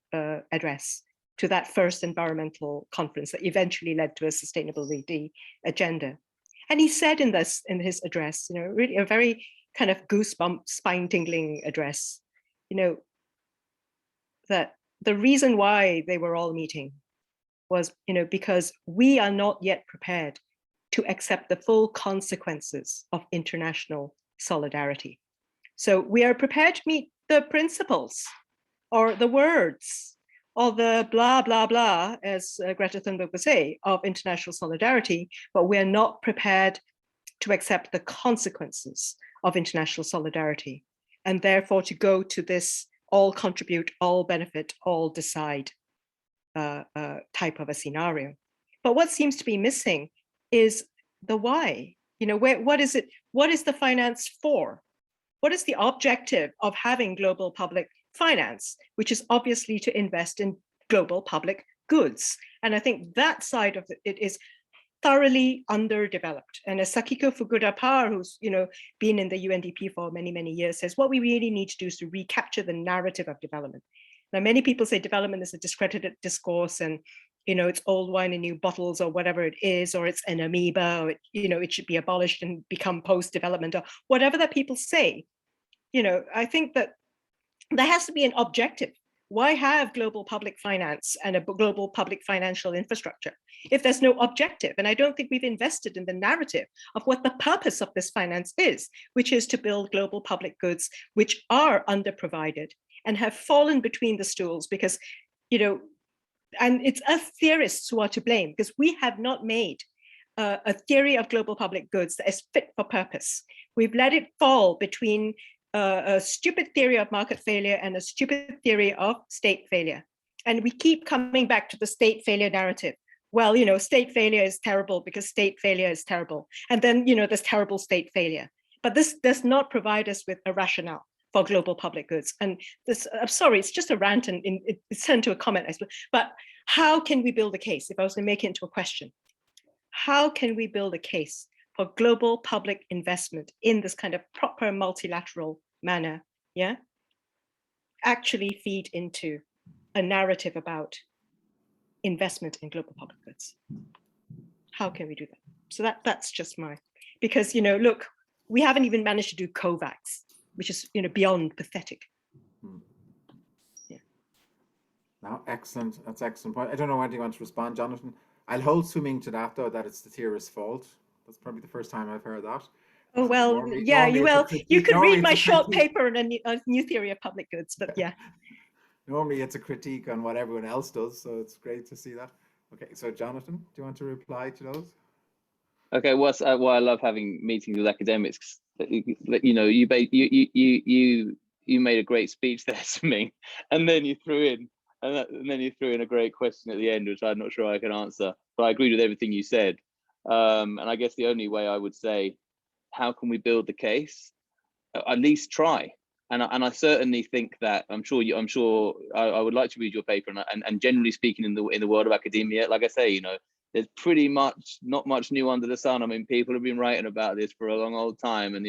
address to that first environmental conference that eventually led to a sustainability agenda. And he said in his address, really a very kind of goosebump, spine-tingling address, that the reason why they were all meeting was, because we are not yet prepared to accept the full consequences of international solidarity. So we are prepared to meet the principles or the words all the blah, blah, blah, as Greta Thunberg would say, of international solidarity, but we're not prepared to accept the consequences of international solidarity, and therefore to go to this all contribute, all benefit, all decide type of a scenario. But what seems to be missing is the why. What is it? What is the finance for? What is the objective of having global public finance, which is obviously to invest in global public goods? And I think that side of it is thoroughly underdeveloped. And as Sakiko Fukuda-Par, who's been in the UNDP for many, many years, says what we really need to do is to recapture the narrative of development. Now, many people say development is a discredited discourse, and it's old wine in new bottles, or whatever it is, or it's an amoeba, or it should be abolished and become post-development, or whatever that people say. I think that there has to be an objective. Why have global public finance and a global public financial infrastructure if there's no objective? And I don't think we've invested in the narrative of what the purpose of this finance is, which is to build global public goods, which are underprovided and have fallen between the stools because, and it's us theorists who are to blame, because we have not made a theory of global public goods that is fit for purpose. We've let it fall between a stupid theory of market failure and a stupid theory of state failure. And we keep coming back to the state failure narrative. Well, state failure is terrible because state failure is terrible. And then, there's terrible state failure. But this does not provide us with a rationale for global public goods. And this, I'm sorry, it's just a rant and it's turned to a comment. But how can we build a case? If I was to make it into a question, how can we build a case for global public investment in this kind of proper multilateral manner, actually feed into a narrative about investment in global public goods? How can we do that? So that's just because, look, we haven't even managed to do COVAX, which is, beyond pathetic. Yeah. No, excellent. That's excellent point. I don't know when you want to respond, Jonathan. I'll hold swimming to that, though, that it's the theorist's fault. That's probably the first time I've heard that. Oh, well, normally you could read my short paper on a new theory of public goods, but yeah. Normally it's a critique on what everyone else does, so it's great to see that. Okay, so Jonathan, do you want to reply to those? Okay, why I love having meetings with academics. You made a great speech there to me, and then you threw in a great question at the end, which I'm not sure I can answer, but I agreed with everything you said. And I guess the only way I would say, how can we build the case? At least try. And I certainly think that I would like to read your paper, and generally speaking, in the world of academia, like I say, there's pretty much not much new under the sun. I mean, people have been writing about this for a long old time, and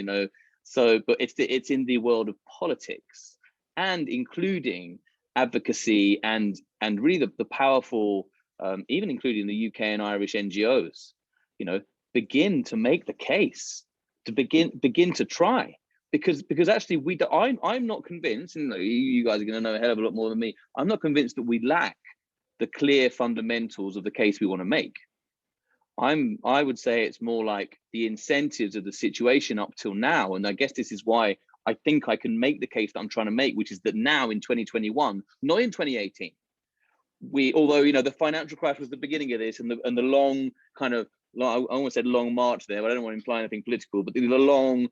but it's in the world of politics, and including advocacy and really the powerful, even including the UK and Irish NGOs, begin to make the case, to begin to try. Because actually I'm not convinced, and you guys are going to know a hell of a lot more than me. I'm not convinced that we lack the clear fundamentals of the case we want to make. I would say it's more like the incentives of the situation up till now, and I guess this is why I think I can make the case that I'm trying to make, which is that now in 2021, not in 2018, although the financial crash was the beginning of this, and the long kind of, I almost said long march there, but I don't want to imply anything political, but the long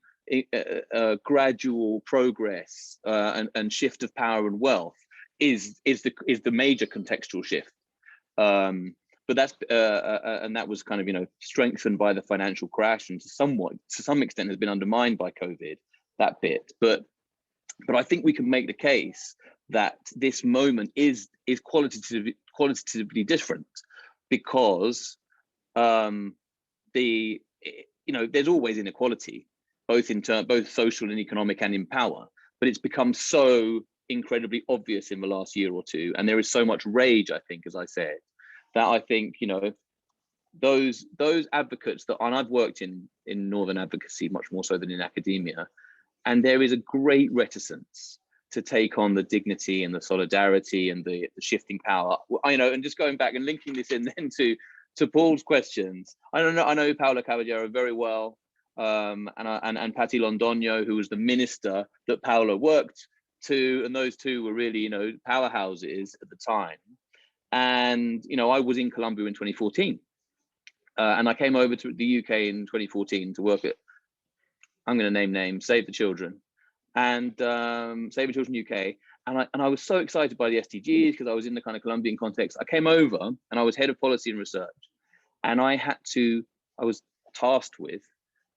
gradual progress and shift of power and wealth is the major contextual shift. But that's and that was kind of strengthened by the financial crash, and to some extent has been undermined by COVID, that bit. But I think we can make the case that this moment is qualitatively different, because there's always inequality, both social and economic and in power, but it's become so incredibly obvious in the last year or two, and there is so much rage, I think, as I said, that I think those advocates and I've worked in northern advocacy much more so than in academia, and there is a great reticence to take on the dignity and the solidarity and the shifting power. And just going back and linking this in then to Paul's questions, I know Paola Caballero very well, and Patti Londoño, who was the minister that Paola worked and those two were really, you know, powerhouses at the time. And, you know, I was in Colombia in 2014. And I came over to the UK in 2014 to work at, I'm going to name names, Save the Children, and Save the Children UK. And I was so excited by the SDGs because I was in the kind of Colombian context. I came over and I was head of policy and research. And I was tasked with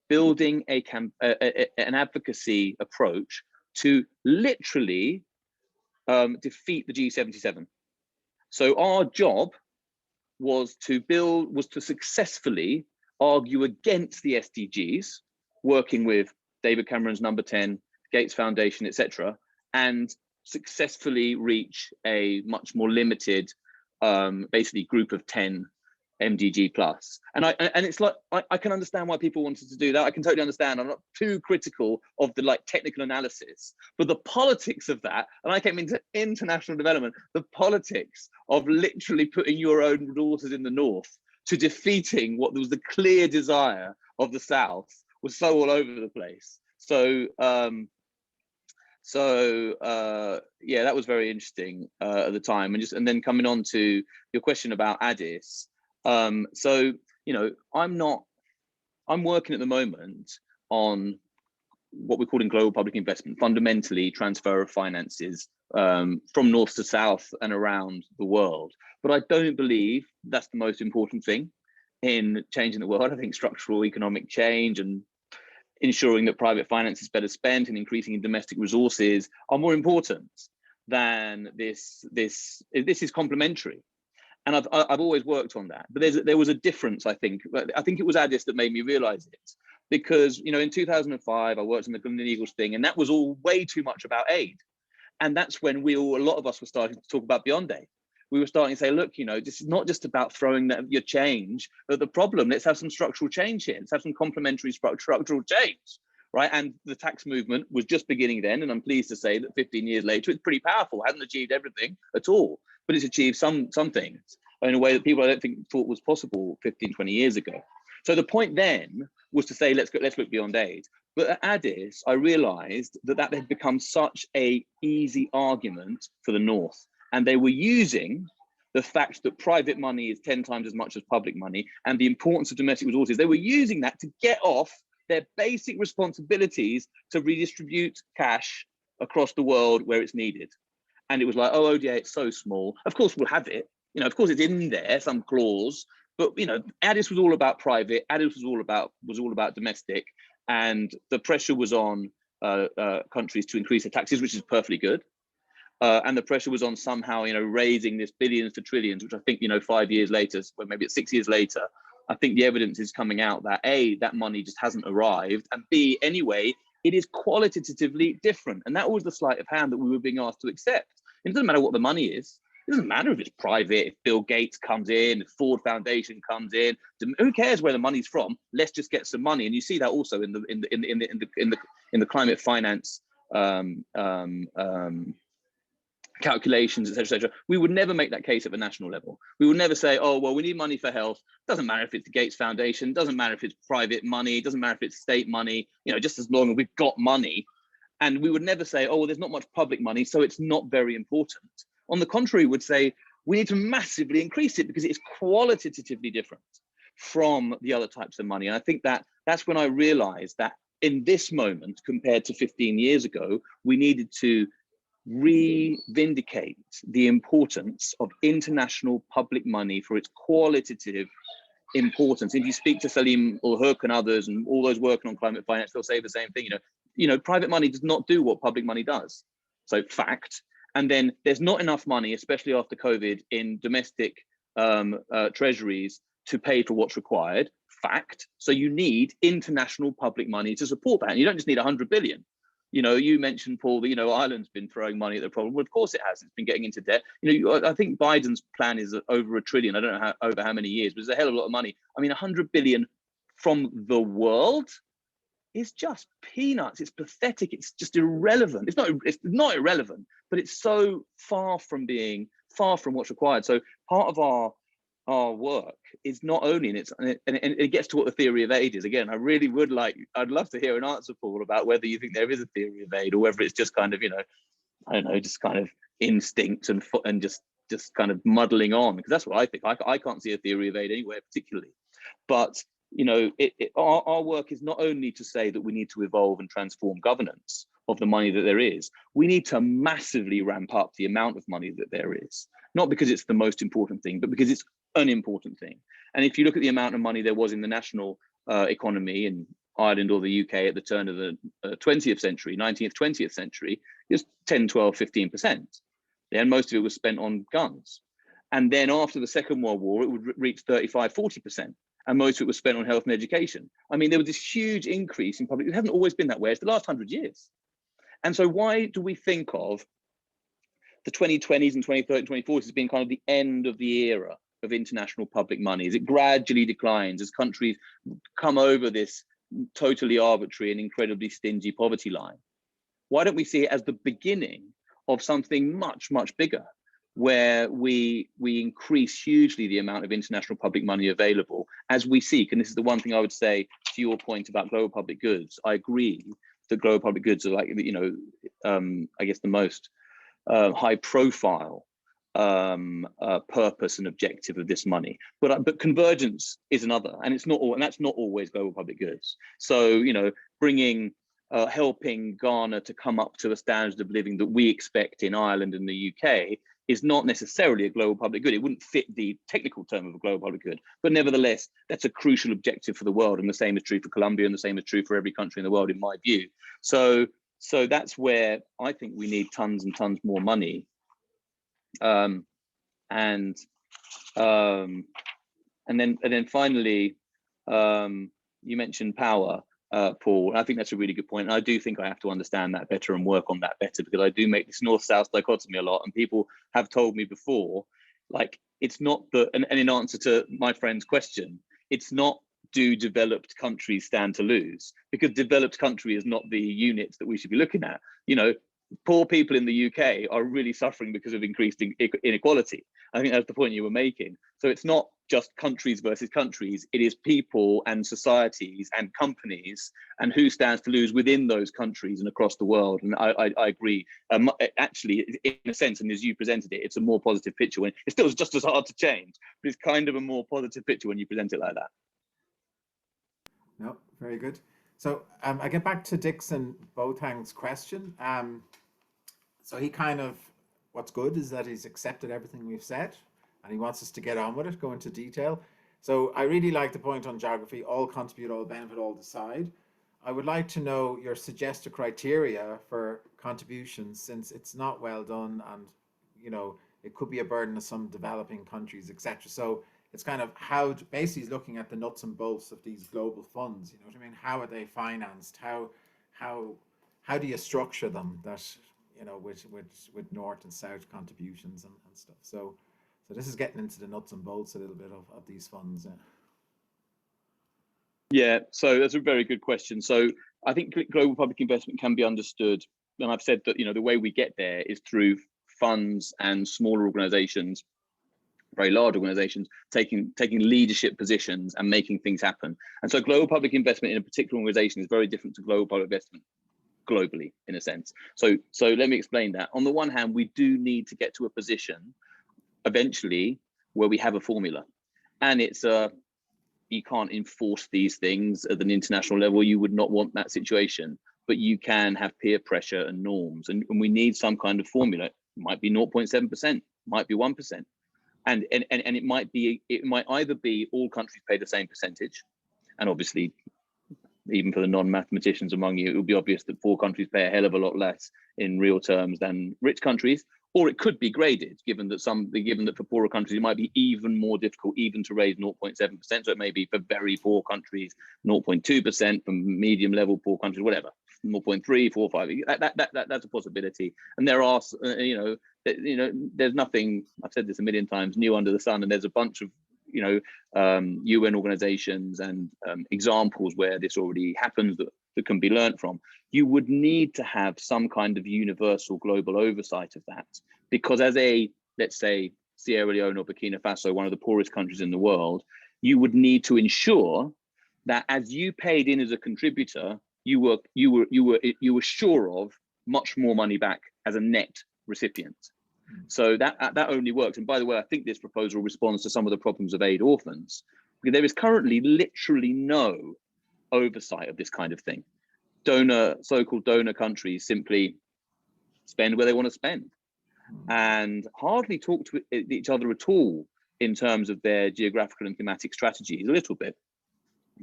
building an advocacy approach to literally defeat the G77. So our job was to successfully argue against the SDGs, working with David Cameron's Number 10, Gates Foundation, etc., and successfully reach a much more limited, basically group of 10 MDG plus. And it's like, I can understand why people wanted to do that. I can totally understand. I'm not too critical of the like technical analysis, but the politics of that, and I came into international development, the politics of literally putting your own resources in the north to defeating what was the clear desire of the south was so all over the place. So yeah, that was very interesting at the time. And then coming on to your question about Addis. So, you know, I'm working at the moment on what we're calling global public investment, fundamentally transfer of finances from north to south and around the world. But I don't believe that's the most important thing in changing the world. I think structural economic change and ensuring that private finance is better spent and increasing in domestic resources are more important than this. This is complementary. And I've always worked on that, but there was a difference, I think. I think it was Addis that made me realize it, because, you know, in 2005, I worked on the Glennie thing, and that was all way too much about aid. And that's when a lot of us were starting to talk about beyond aid. We were starting to say, look, you know, this is not just about throwing your change at the problem. Let's have some structural change here. Let's have some complementary structural change, right? And the tax movement was just beginning then. And I'm pleased to say that 15 years later, it's pretty powerful. It hasn't achieved everything at all, but it's achieved some things in a way that people I don't think thought was possible 15, 20 years ago. So the point then was to say, let's look beyond aid. But at Addis, I realized that had become such a easy argument for the North. And they were using the fact that private money is 10 times as much as public money and the importance of domestic resources. They were using that to get off their basic responsibilities to redistribute cash across the world where it's needed. And it was like, oh, ODA, it's so small. Of course, we'll have it. You know, of course, it's in there, some clause. But, you know, Addis was all about private. Addis was all about domestic. And the pressure was on countries to increase their taxes, which is perfectly good. And the pressure was on somehow, you know, raising this billions to trillions, which I think, you know, 5 years later, well, maybe it's 6 years later, I think the evidence is coming out that A, that money just hasn't arrived, and B, anyway, it is qualitatively different. And that was the sleight of hand that we were being asked to accept. It doesn't matter what the money is. It doesn't matter if it's private, if Bill Gates comes in, if Ford Foundation comes in. Who cares where the money's from? Let's just get some money. And you see that also in the climate finance calculations, etc. We would never make that case at the national level. We would never say, oh, well, we need money for health. Doesn't matter if it's the Gates Foundation, doesn't matter if it's private money, doesn't matter if it's state money, you know, just as long as we've got money. And we would never say, oh, well, there's not much public money, so it's not very important. On the contrary, we would say, we need to massively increase it because it's qualitatively different from the other types of money. And I think that's when I realized that in this moment, compared to 15 years ago, we needed to re-vindicate the importance of international public money for its qualitative importance. If you speak to Salim or Hook and others and all those working on climate finance, they'll say the same thing. You know, private money does not do what public money does. So fact. And then there's not enough money, especially after COVID, in domestic treasuries to pay for what's required. Fact. So you need international public money to support that. And you don't just need 100 billion. You know, you mentioned, Paul, that, you know, Ireland's been throwing money at the problem. Well, of course it has. It's been getting into debt. You know, I think Biden's plan is over $1 trillion. I don't know over how many years, but it's a hell of a lot of money. I mean, 100 billion from the world is just peanuts. It's pathetic. It's just irrelevant. It's not irrelevant, but it's so far from what's required. So part of our work is not only, and it gets to what the theory of aid is. Again, I'd love to hear an answer, Paul, about whether you think there is a theory of aid or whether it's just kind of, you know, I don't know, just kind of instinct and just kind of muddling on, because that's what I think. I can't see a theory of aid anywhere particularly, but you know, our work is not only to say that we need to evolve and transform governance of the money that there is, we need to massively ramp up the amount of money that there is, not because it's the most important thing, but because it's an important thing. And if you look at the amount of money there was in the national economy in Ireland or the UK at the turn of the 20th century, 19th, 20th century, is 10, 12, 15%. And most of it was spent on guns. And then after the Second World War, it would reach 35, 40%. And most of it was spent on health and education. I mean, there was this huge increase in public. It hasn't always been that way. It's the last 100 years. And so why do we think of the 2020s and 2030s and 2040s as being kind of the end of the era of international public money, as it gradually declines, as countries come over this totally arbitrary and incredibly stingy poverty line? Why don't we see it as the beginning of something much, much bigger, where we increase hugely the amount of international public money available as we seek? And this is the one thing I would say to your point about global public goods. I agree that global public goods are, like, you know, I guess the most high profile purpose and objective of this money, but convergence is another, and it's not all, and that's not always global public goods. So, you know, bringing helping Ghana to come up to a standard of living that we expect in Ireland and the UK is not necessarily a global public good. It wouldn't fit the technical term of a global public good, but nevertheless, that's a crucial objective for the world, and the same is true for Colombia, and the same is true for every country in the world, in my view. So that's where I think we need tons and tons more money. And then finally, you mentioned power, Paul. And I think that's a really good point. And I do think I have to understand that better and work on that better, because I do make this north-south dichotomy a lot. And people have told me before, like, it's not the, and in answer to my friend's question, it's not, do developed countries stand to lose? Because developed country is not the unit that we should be looking at. You know, poor people in the UK are really suffering because of increased inequality. I think that's the point you were making. So it's not just countries versus countries, it is people and societies and companies, and who stands to lose within those countries and across the world. And I agree. Actually, in a sense, and as you presented it, it's a more positive picture. When it's still just as hard to change, but it's kind of a more positive picture when you present it like that. No, very good. So I get back to Dixon Bothang's question. So he kind of, what's good is that he's accepted everything we've said, and he wants us to get on with it, go into detail. So I really like the point on geography, all contribute, all benefit, all decide. I would like to know your suggested criteria for contributions, since it's not well done, and, you know, it could be a burden of some developing countries, etc. So it's kind of how, basically he's looking at the nuts and bolts of these global funds, you know what I mean? How are they financed? How do you structure them, that, you know, with north and south contributions and stuff. So this is getting into the nuts and bolts a little bit of these funds. Yeah, so that's a very good question. So I think global public investment can be understood, and I've said that, you know, the way we get there is through funds and smaller organizations, very large organizations, taking leadership positions and making things happen. And so global public investment in a particular organization is very different to global public investment globally, in a sense. So let me explain that. On the one hand, we do need to get to a position eventually where we have a formula, and it's you can't enforce these things at an international level. You would not want that situation, but you can have peer pressure and norms, and we need some kind of formula. It might be 0.7%, might be 1%. And it might either be all countries pay the same percentage, and obviously, even for the non-mathematicians among you, it would be obvious that poor countries pay a hell of a lot less in real terms than rich countries. Or it could be graded, given that for poorer countries it might be even more difficult even to raise 0.7%. So it may be for very poor countries 0.2%, for medium level poor countries whatever 0.3, 4, 5. That's a possibility. And there are there's nothing, I've said this a million times, new under the sun, and there's a bunch of UN organizations and examples where this already happens that can be learned from. You would need to have some kind of universal global oversight of that, because as a, let's say, Sierra Leone or Burkina Faso, one of the poorest countries in the world, you would need to ensure that as you paid in as a contributor, you were sure of much more money back as a net recipient. So that only works. And by the way, I think this proposal responds to some of the problems of aid orphans. There is currently literally no oversight of this kind of thing. So-called donor countries simply spend where they want to spend and hardly talk to each other at all in terms of their geographical and thematic strategies, a little bit,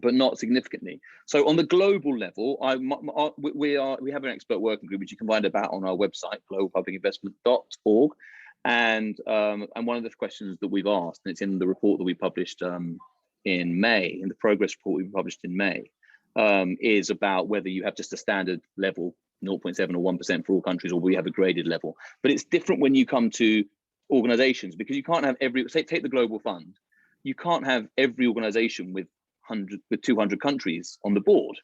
but not significantly. So on the global level, we have an expert working group, which you can find about on our website, globalpublicinvestment.org. And one of the questions that we've asked, and it's in the report that we published in May, in the progress report we published in May, is about whether you have just a standard level, 0.7 or 1% for all countries, or we have a graded level. But it's different when you come to organizations, because you can't have take the Global Fund, you can't have every organization with 200 countries on the board,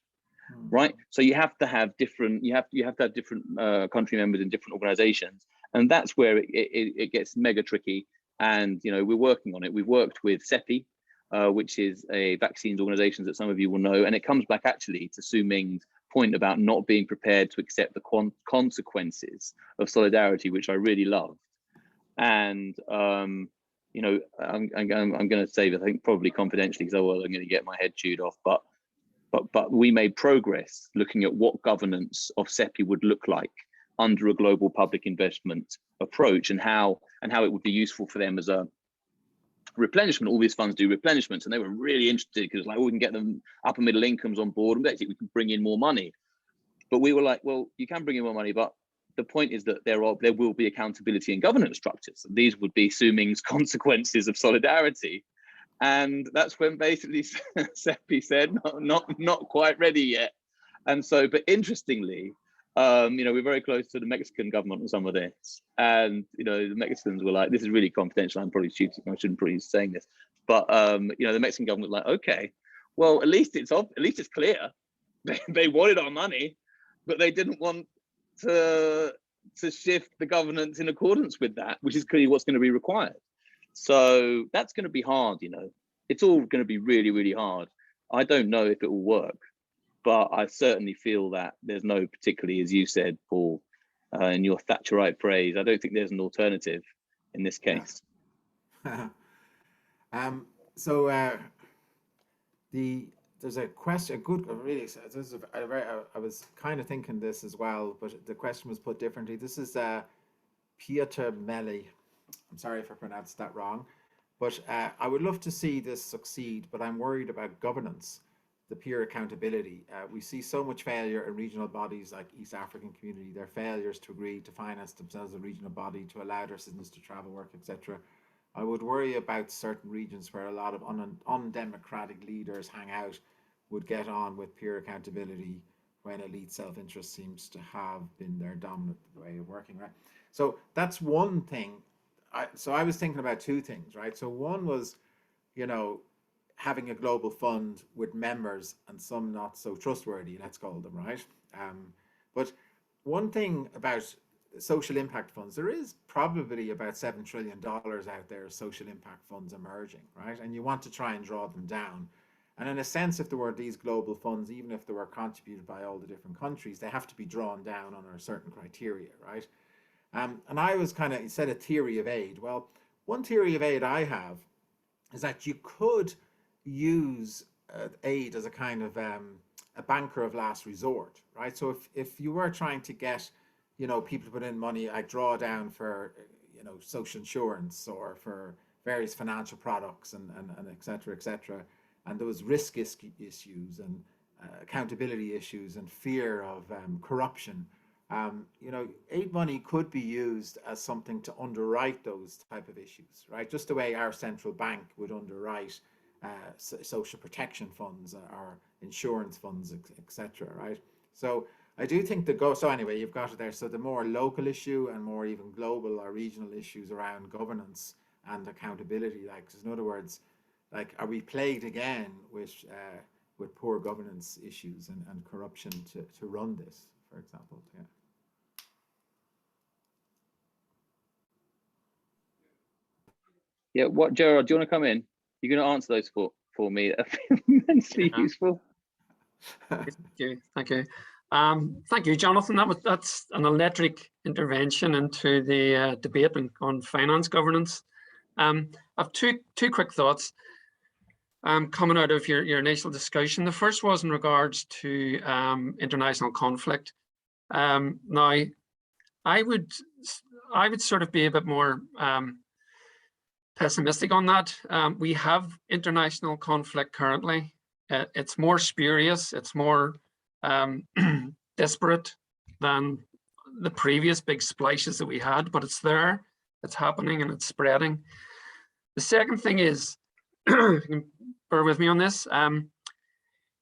right? So you have to have different, you have to have different country members in different organizations, and that's where it gets mega tricky. And we're working on it. We've worked with CEPI, which is a vaccines organization that some of you will know, and it comes back actually to Su Ming's point about not being prepared to accept the consequences of solidarity, which I really loved. And I'm going to say that, I think probably confidentially, because I'm going to get my head chewed off, but we made progress looking at what governance of CEPI would look like under a global public investment approach, and how it would be useful for them as a replenishment. All these funds do replenishments, and they were really interested, because we can get them upper middle incomes on board, and basically we can bring in more money. But we were like, well, you can bring in more money, but the point is that there will be accountability and governance structures. These would be Su Ming's consequences of solidarity. And that's when basically CEPI said, not quite ready yet. And so, but interestingly, we're very close to the Mexican government on some of this. And, the Mexicans were like, this is really confidential. I'm probably shooting, I shouldn't probably be saying this. But, the Mexican government was like, okay, well, at least it's clear. They wanted our money, but they didn't want to shift the governance in accordance with that, which is clearly what's going to be required. So that's going to be hard. It's all going to be really, really hard. I don't know if it will work, but I certainly feel that there's no, particularly as you said, Paul, in your Thatcherite phrase, I don't think there's an alternative in this case. Yeah. There's a question, I was kind of thinking this as well, but the question was put differently. This is Piotr Meli. I'm sorry if I pronounced that wrong, but I would love to see this succeed, but I'm worried about governance, the peer accountability. We see so much failure in regional bodies like East African Community, their failures to agree to finance themselves a regional body, to allow their citizens to travel, work, etc. I would worry about certain regions where a lot of undemocratic leaders hang out, would get on with peer accountability when elite self-interest seems to have been their dominant way of working, right? So that's one thing. I was thinking about two things, right? So one was, having a global fund with members and some not so trustworthy, let's call them, right? But one thing about social impact funds, there is probably about $7 trillion out there of social impact funds emerging, right? And you want to try and draw them down. And in a sense, if there were these global funds, even if they were contributed by all the different countries, they have to be drawn down under a certain criteria, right? And I was kind of, said a theory of aid. Well, one theory of aid I have is that you could use aid as a kind of a banker of last resort, right? So if you were trying to get, people to put in money, like draw down for, social insurance or for various financial products and et cetera, and there was risk issues and accountability issues and fear of corruption, aid money could be used as something to underwrite those type of issues, right? Just the way our central bank would underwrite social protection funds or insurance funds, etc., right? So I do think so anyway, you've got it there. So the more local issue and more even global or regional issues around governance and accountability, in other words, are we plagued again with poor governance issues and corruption to run this, for example? Yeah. Yeah, what, Gerard, do you want to come in? You're going to answer those for me. Immensely useful. Thank you. Thank you, Jonathan. That's an electric intervention into the debate on finance governance. I have two quick thoughts coming out of your initial discussion. The first was in regards to international conflict. Now, I would sort of be a bit more pessimistic on that. We have international conflict currently. It's more spurious. It's more disparate than the previous big splashes that we had, but it's there, it's happening, and it's spreading. The second thing is, you can bear with me on this.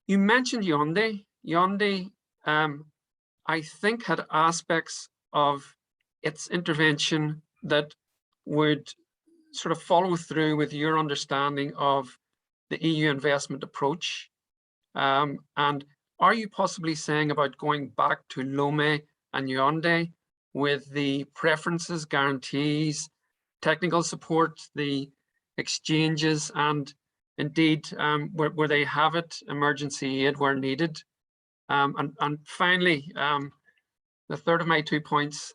You mentioned Yaoundé. Yaoundé, I think, had aspects of its intervention that would sort of follow through with your understanding of the EU investment approach. And are you possibly saying about going back to Lomé and Yaoundé with the preferences, guarantees, technical support, the exchanges, and indeed where they have it, emergency aid where needed? And finally, the third of my 2 points,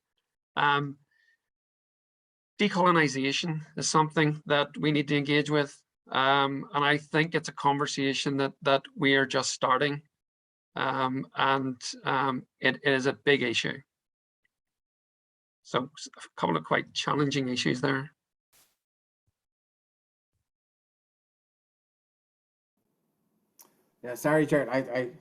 decolonization is something that we need to engage with. And I think it's a conversation that we are just starting. It is a big issue. So a couple of quite challenging issues there. Yeah, sorry, Jared. I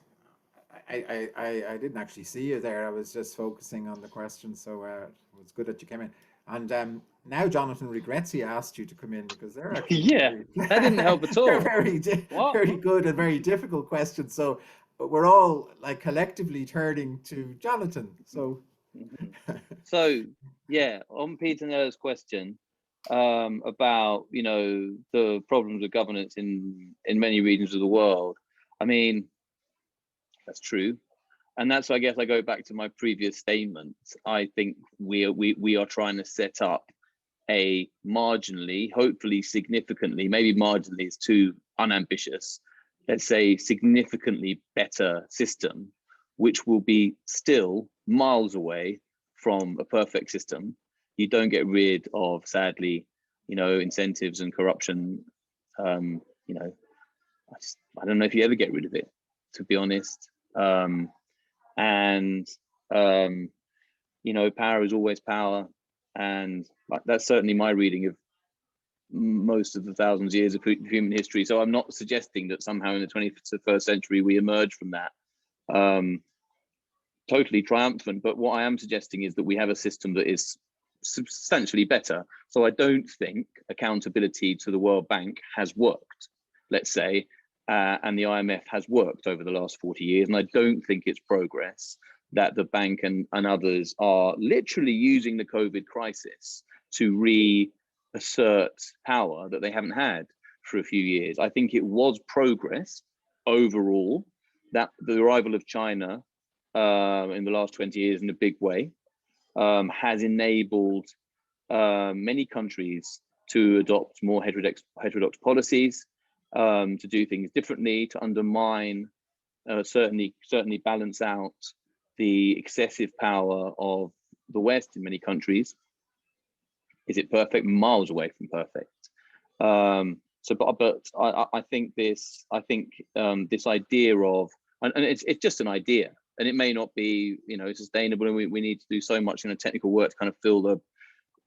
didn't actually see you there. I was just focusing on the question, so it was good that you came in. And now Jonathan regrets he asked you to come in because they're actually Yeah, that didn't help at all. They're very good and very difficult questions. So we're all like collectively turning to Jonathan. So So yeah, on Peter Neller's question about the problems of governance in many regions of the world. I mean, that's true. And that's, I guess, I go back to my previous statement. I think we are trying to set up a marginally, hopefully significantly, maybe marginally is too unambitious, let's say significantly better system, which will be still miles away from a perfect system. You don't get rid of, sadly, incentives and corruption. I don't know if you ever get rid of it, to be honest. Power is always power, and that's certainly my reading of most of the thousands of years of human history. So I'm not suggesting that somehow in the 21st century we emerge from that totally triumphant, but what I am suggesting is that we have a system that is substantially better. So I don't think accountability to the World Bank has worked, let's say, and the IMF has worked over the last 40 years, and I don't think it's progress that the bank and others are literally using the COVID crisis to reassert power that they haven't had for a few years. I think it was progress overall that the arrival of China in the last 20 years in a big way has enabled many countries to adopt more heterodox policies, to do things differently, to undermine, certainly balance out the excessive power of the West in many countries. Is it perfect? Miles away from perfect. But I think this idea of, and it's just an idea, and it may not be sustainable, and we need to do so much technical work to kind of fill the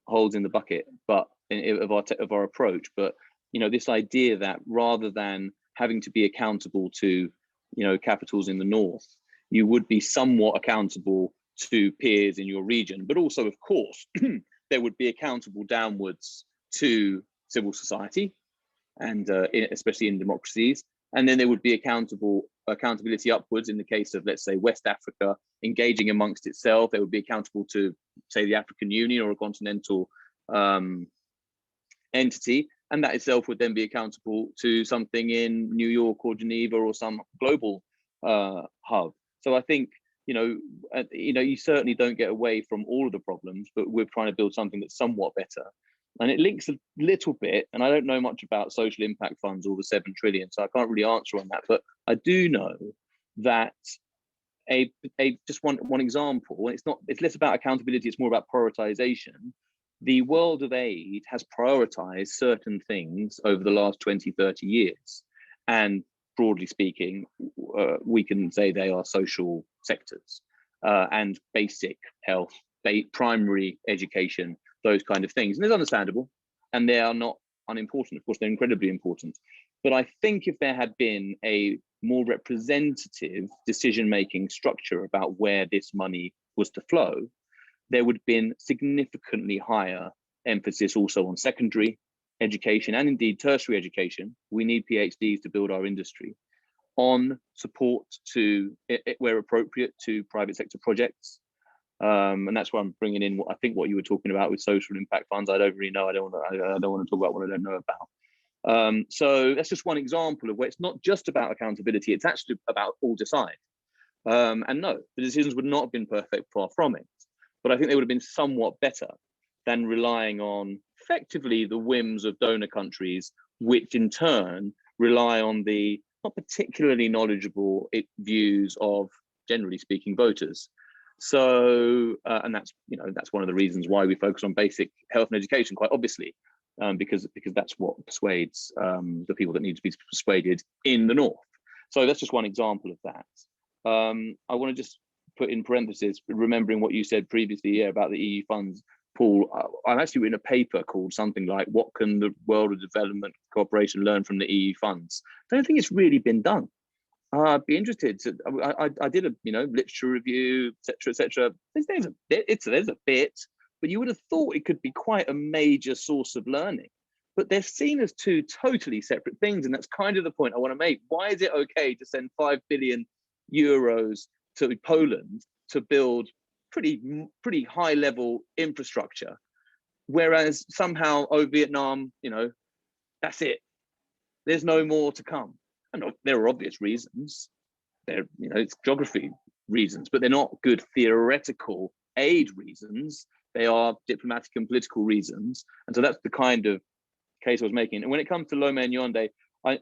holes in the bucket, but of our approach. But this idea that rather than having to be accountable to capitals in the north, you would be somewhat accountable to peers in your region, but also, of course, there would be accountable downwards to civil society, and especially in democracies. And then there would be accountability upwards in the case of, let's say, West Africa engaging amongst itself. They would be accountable to, say, the African Union or a continental entity, and that itself would then be accountable to something in New York or Geneva or some global hub. So I think you certainly don't get away from all of the problems, but we're trying to build something that's somewhat better. And it links a little bit, and I don't know much about social impact funds or the 7 trillion, so I can't really answer on that. But I do know that just one example, and it's less about accountability, it's more about prioritization. The world of aid has prioritized certain things over the last 20, 30 years. And broadly speaking, we can say they are social sectors and basic health, primary education, those kind of things. And it's understandable, and they are not unimportant. Of course, they're incredibly important. But I think if there had been a more representative decision-making structure about where this money was to flow, there would have been significantly higher emphasis also on secondary education and indeed tertiary education. We need PhDs to build our industry, on support to, where appropriate, to private sector projects. And that's why I'm bringing in what I think what you were talking about with social impact funds. I don't really know. I don't want to talk about what I don't know about. So that's just one example of where it's not just about accountability, it's actually about all decide. And no, the decisions would not have been perfect, far from it. But I think they would have been somewhat better than relying on effectively the whims of donor countries, which in turn rely on the not particularly knowledgeable views of, generally speaking, voters. So, and that's one of the reasons why we focus on basic health and education, quite obviously, because that's what persuades the people that need to be persuaded in the North. So that's just one example of that. I want to just put in parentheses, remembering what you said previously about the EU funds, Paul. I'm actually written a paper called something like "What Can the World of Development Cooperation Learn from the EU Funds?" I don't think it's really been done. I'd be interested to. I did a literature review, etc. There's a bit, but you would have thought it could be quite a major source of learning. But they're seen as two totally separate things, and that's kind of the point I want to make. Why is it okay to send 5 billion euros to Poland to build pretty high level infrastructure, whereas somehow Vietnam, that's it. There's no more to come. And there are obvious reasons. It's geography reasons, but they're not good theoretical aid reasons. They are diplomatic and political reasons. And so that's the kind of case I was making. And when it comes to Loma and Yaoundé,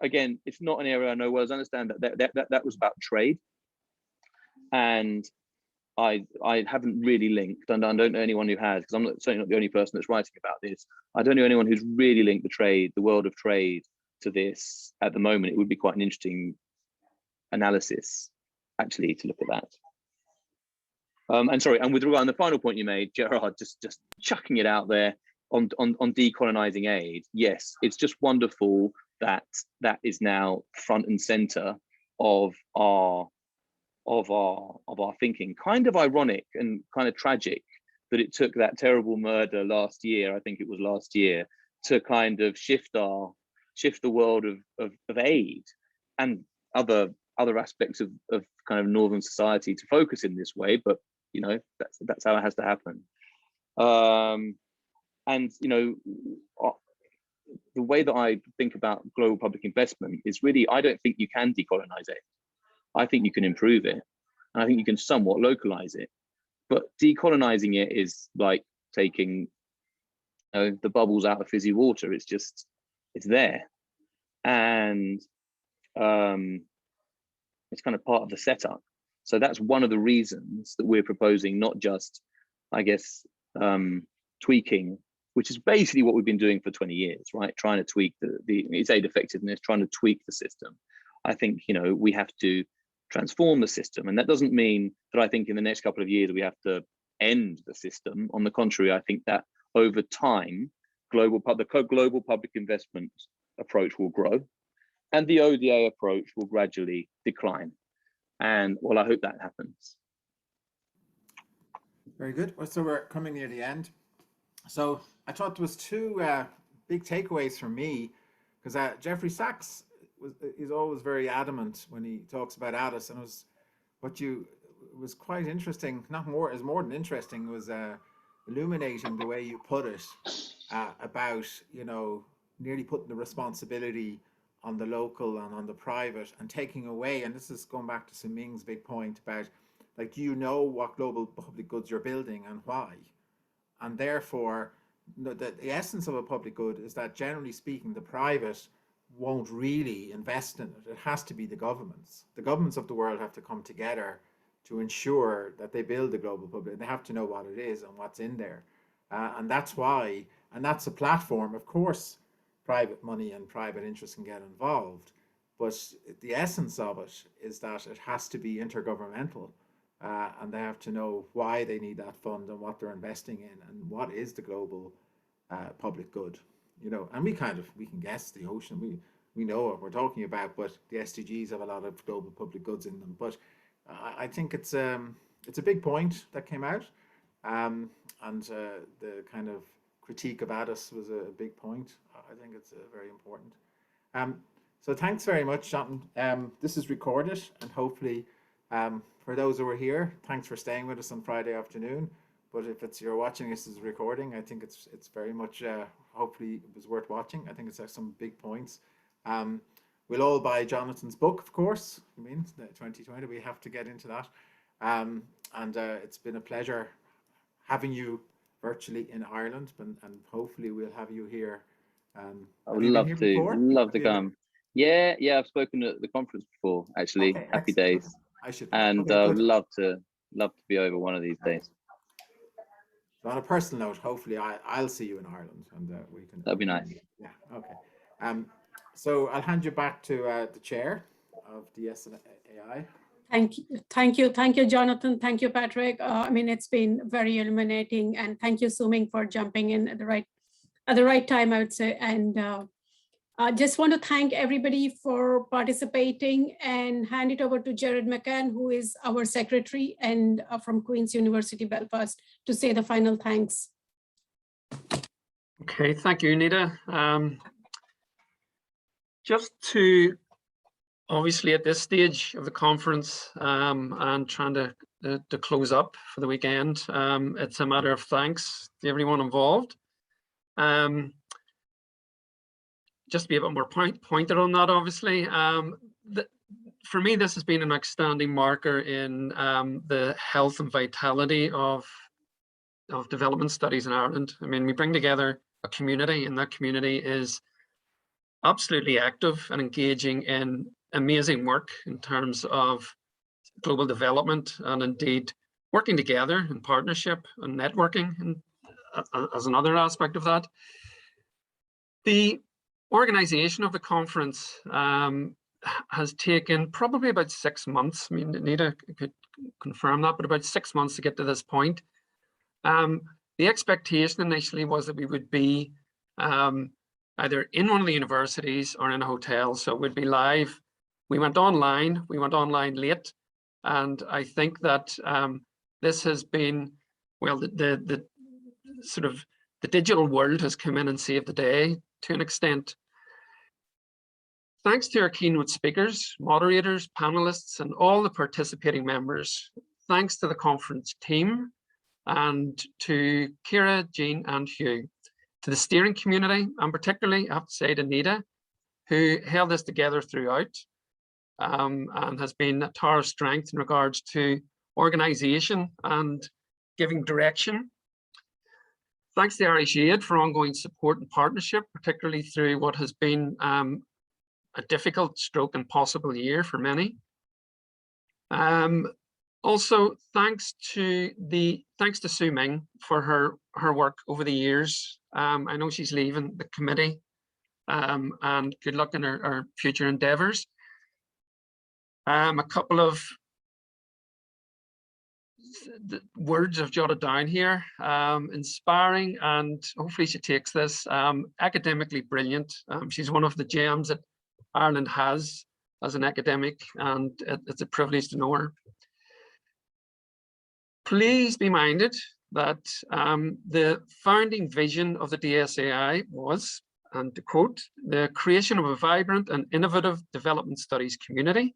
again, it's not an area I know well. I understand that was about trade. And I haven't really linked, and I don't know anyone who has, because I'm certainly not the only person that's writing about this. I don't know anyone who's really linked the world of trade to this at the moment. It would be quite an interesting analysis, actually, to look at that. And with regard to the final point you made, Gerard, just chucking it out there on decolonizing aid. Yes, it's just wonderful that is now front and center of our thinking. Kind of ironic and kind of tragic that it took that terrible murder last year, I think it was last year, to kind of shift the world of aid and other aspects of kind of northern society to focus in this way. But that's how it has to happen. And the way that I think about global public investment is really, I don't think you can decolonize it. I think you can improve it, and I think you can somewhat localize it. But decolonizing it is like taking the bubbles out of fizzy water. It's there, and it's kind of part of the setup. So that's one of the reasons that we're proposing not just, I guess, tweaking, which is basically what we've been doing for 20 years, right? Trying to tweak its aid effectiveness, trying to tweak the system. I think we have to transform the system, and that doesn't mean that I think in the next couple of years we have to end the system. On the contrary, I think that over time, the global public investment approach will grow, and the ODA approach will gradually decline. And well, I hope that happens. Very good. Well, so we're coming near the end. So I thought there was two big takeaways from me, because Jeffrey Sachs is always very adamant when he talks about Addis, and it was quite interesting. More than interesting, was illuminating the way you put it about nearly putting the responsibility on the local and on the private, and taking away. And this is going back to Siming's big point about, like, do you know what global public goods you're building and why? And therefore, the essence of a public good is that, generally speaking, the private won't really invest in it. It has to be the governments. The governments of the world have to come together to ensure that they build the global public. They have to know what it is and what's in there. And that's why, and that's a platform, of course, private money and private interests can get involved, but the essence of it is that it has to be intergovernmental, and they have to know why they need that fund and what they're investing in and what is the global public good, you know. And we can guess the ocean, we know what we're talking about, but the SDGs have a lot of global public goods in them. But I think it's a big point that came out, and the kind of critique of Addis was a big point. I think it's very important. So thanks very much, Jonathon. This is recorded, and hopefully, for those who were here, thanks for staying with us on Friday afternoon. But if you're watching this as a recording, I think it's very much, hopefully it was worth watching. I think it's some big points. We'll all buy Jonathon's book, of course. I mean, the 2020, we have to get into that. And it's been a pleasure having you virtually in Ireland, and hopefully we'll have you here. I would love to come. Yeah, I've spoken at the conference before, actually. Okay, happy excellent. days. I should. And Okay, I would love to be over one of these days. So on a personal note, hopefully I'll see you in Ireland, and we can. That'd be nice. Yeah. Okay. So I'll hand you back to the chair of DSAI. Thank you, Jonathon. Thank you, Patrick. I mean, it's been very illuminating, and thank you, Suming, for jumping in at the right time, I would say. And I just want to thank everybody for participating, and hand it over to Jared McCann, who is our secretary and from Queen's University Belfast, to say the final thanks. Okay, thank you, Nita. Just to, obviously at this stage of the conference, and trying to close up for the weekend, it's a matter of thanks to everyone involved. Just to be a bit more pointed on that, obviously. For me, this has been an outstanding marker in the health and vitality of development studies in Ireland. I mean, we bring together a community, and that community is absolutely active and engaging in amazing work in terms of global development, and indeed working together in partnership and networking, and as another aspect of that. The organization of the conference has taken probably about 6 months. I mean, Nita could confirm that, but about 6 months to get to this point. The expectation initially was that we would be either in one of the universities or in a hotel, so we'd be live. We went online late, and I think that this has been, well, the sort of the digital world has come in and saved the day to an extent. Thanks to our keynote speakers, moderators, panelists, and all the participating members. Thanks to the conference team, and to Ciara, Jean, and Hugh. To the steering community, and particularly, I have to say, to Nita, who held this together throughout, and has been a tower of strength in regards to organization and giving direction. Thanks to Irish Aid for ongoing support and partnership, particularly through what has been a difficult stroke impossible year for many. Also, thanks to Suming for her work over the years. I know she's leaving the committee, and good luck in her future endeavors. A couple of the words I've jotted down here: inspiring, and hopefully she takes this, academically brilliant. She's one of the gems that Ireland has as an academic, and it's a privilege to know her. Please be minded that the founding vision of the DSAI was, and to quote, the creation of a vibrant and innovative development studies community,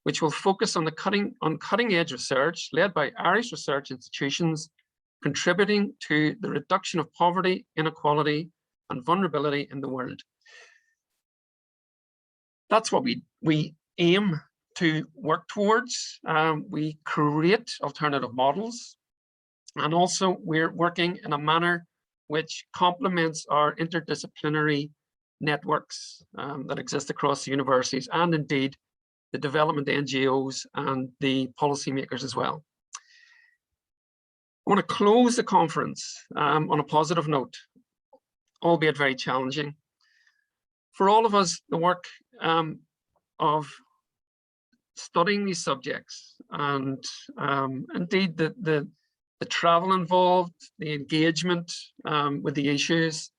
which will focus on cutting edge research led by Irish research institutions, contributing to the reduction of poverty, inequality, and vulnerability in the world. That's what we aim to work towards. We create alternative models, and also we're working in a manner which complements our interdisciplinary networks that exist across the universities, and indeed the development NGOs and the policymakers as well. I want to close the conference on a positive note, albeit very challenging. For all of us, the work of studying these subjects and indeed the travel involved, the engagement with the issues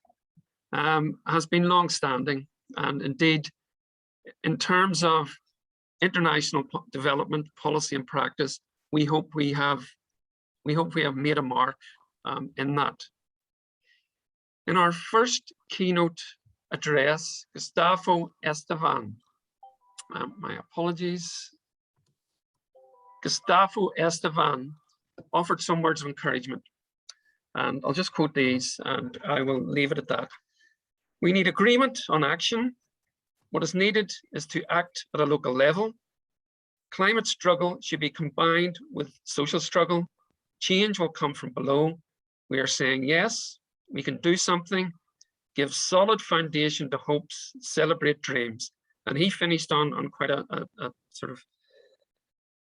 has been long-standing, and indeed in terms of international development policy and practice, we hope we have made a mark in that. In our first keynote address, Gustavo Estevan, my apologies, Gustavo Estevan offered some words of encouragement, and I'll just quote these and I will leave it at that. We need agreement on action. What is needed is to act at a local level. Climate struggle should be combined with social struggle. Change will come from below. We are saying, yes, we can do something, give solid foundation to hopes, celebrate dreams. And he finished on quite a sort of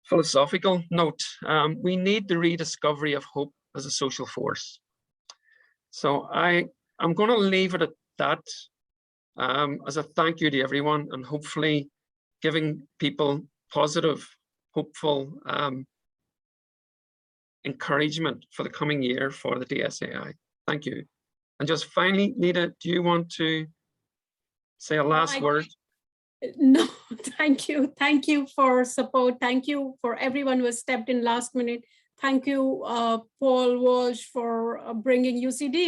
philosophical note. We need the rediscovery of hope as a social force. So I'm going to leave it at that as a thank you to everyone, and hopefully giving people positive, hopeful encouragement for the coming year for the DSAI. Thank you. And just finally, Nita, do you want to say a last word? No, thank you. Thank you for support. Thank you for everyone who has stepped in last minute. Thank you, Paul Walsh, for bringing UCD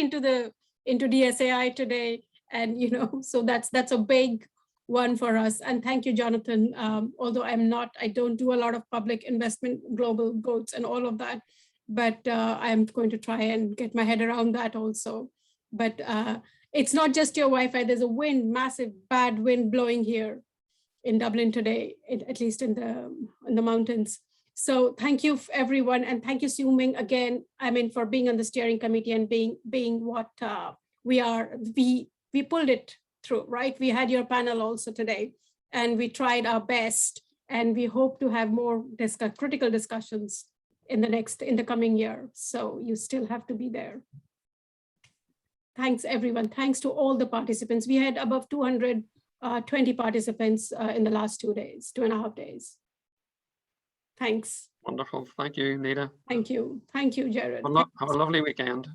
into DSAI today. And, you know, so that's a big one for us. And thank you, Jonathon. Although I don't do a lot of public investment, global goals and all of that, but I'm going to try and get my head around that also. But it's not just your Wi-Fi. There's a wind, massive bad wind blowing here in Dublin today, at least in the mountains. So thank you everyone, and thank you Suming again. I mean, for being on the steering committee and being what we are. We pulled it through, right? We had your panel also today, and we tried our best, and we hope to have more critical discussions in the coming year. So you still have to be there. Thanks everyone. Thanks to all the participants. We had above 220 participants in the last 2.5 days. Thanks. Wonderful. Thank you, Nita. Thank you. Thank you, Jared. Have a lovely weekend.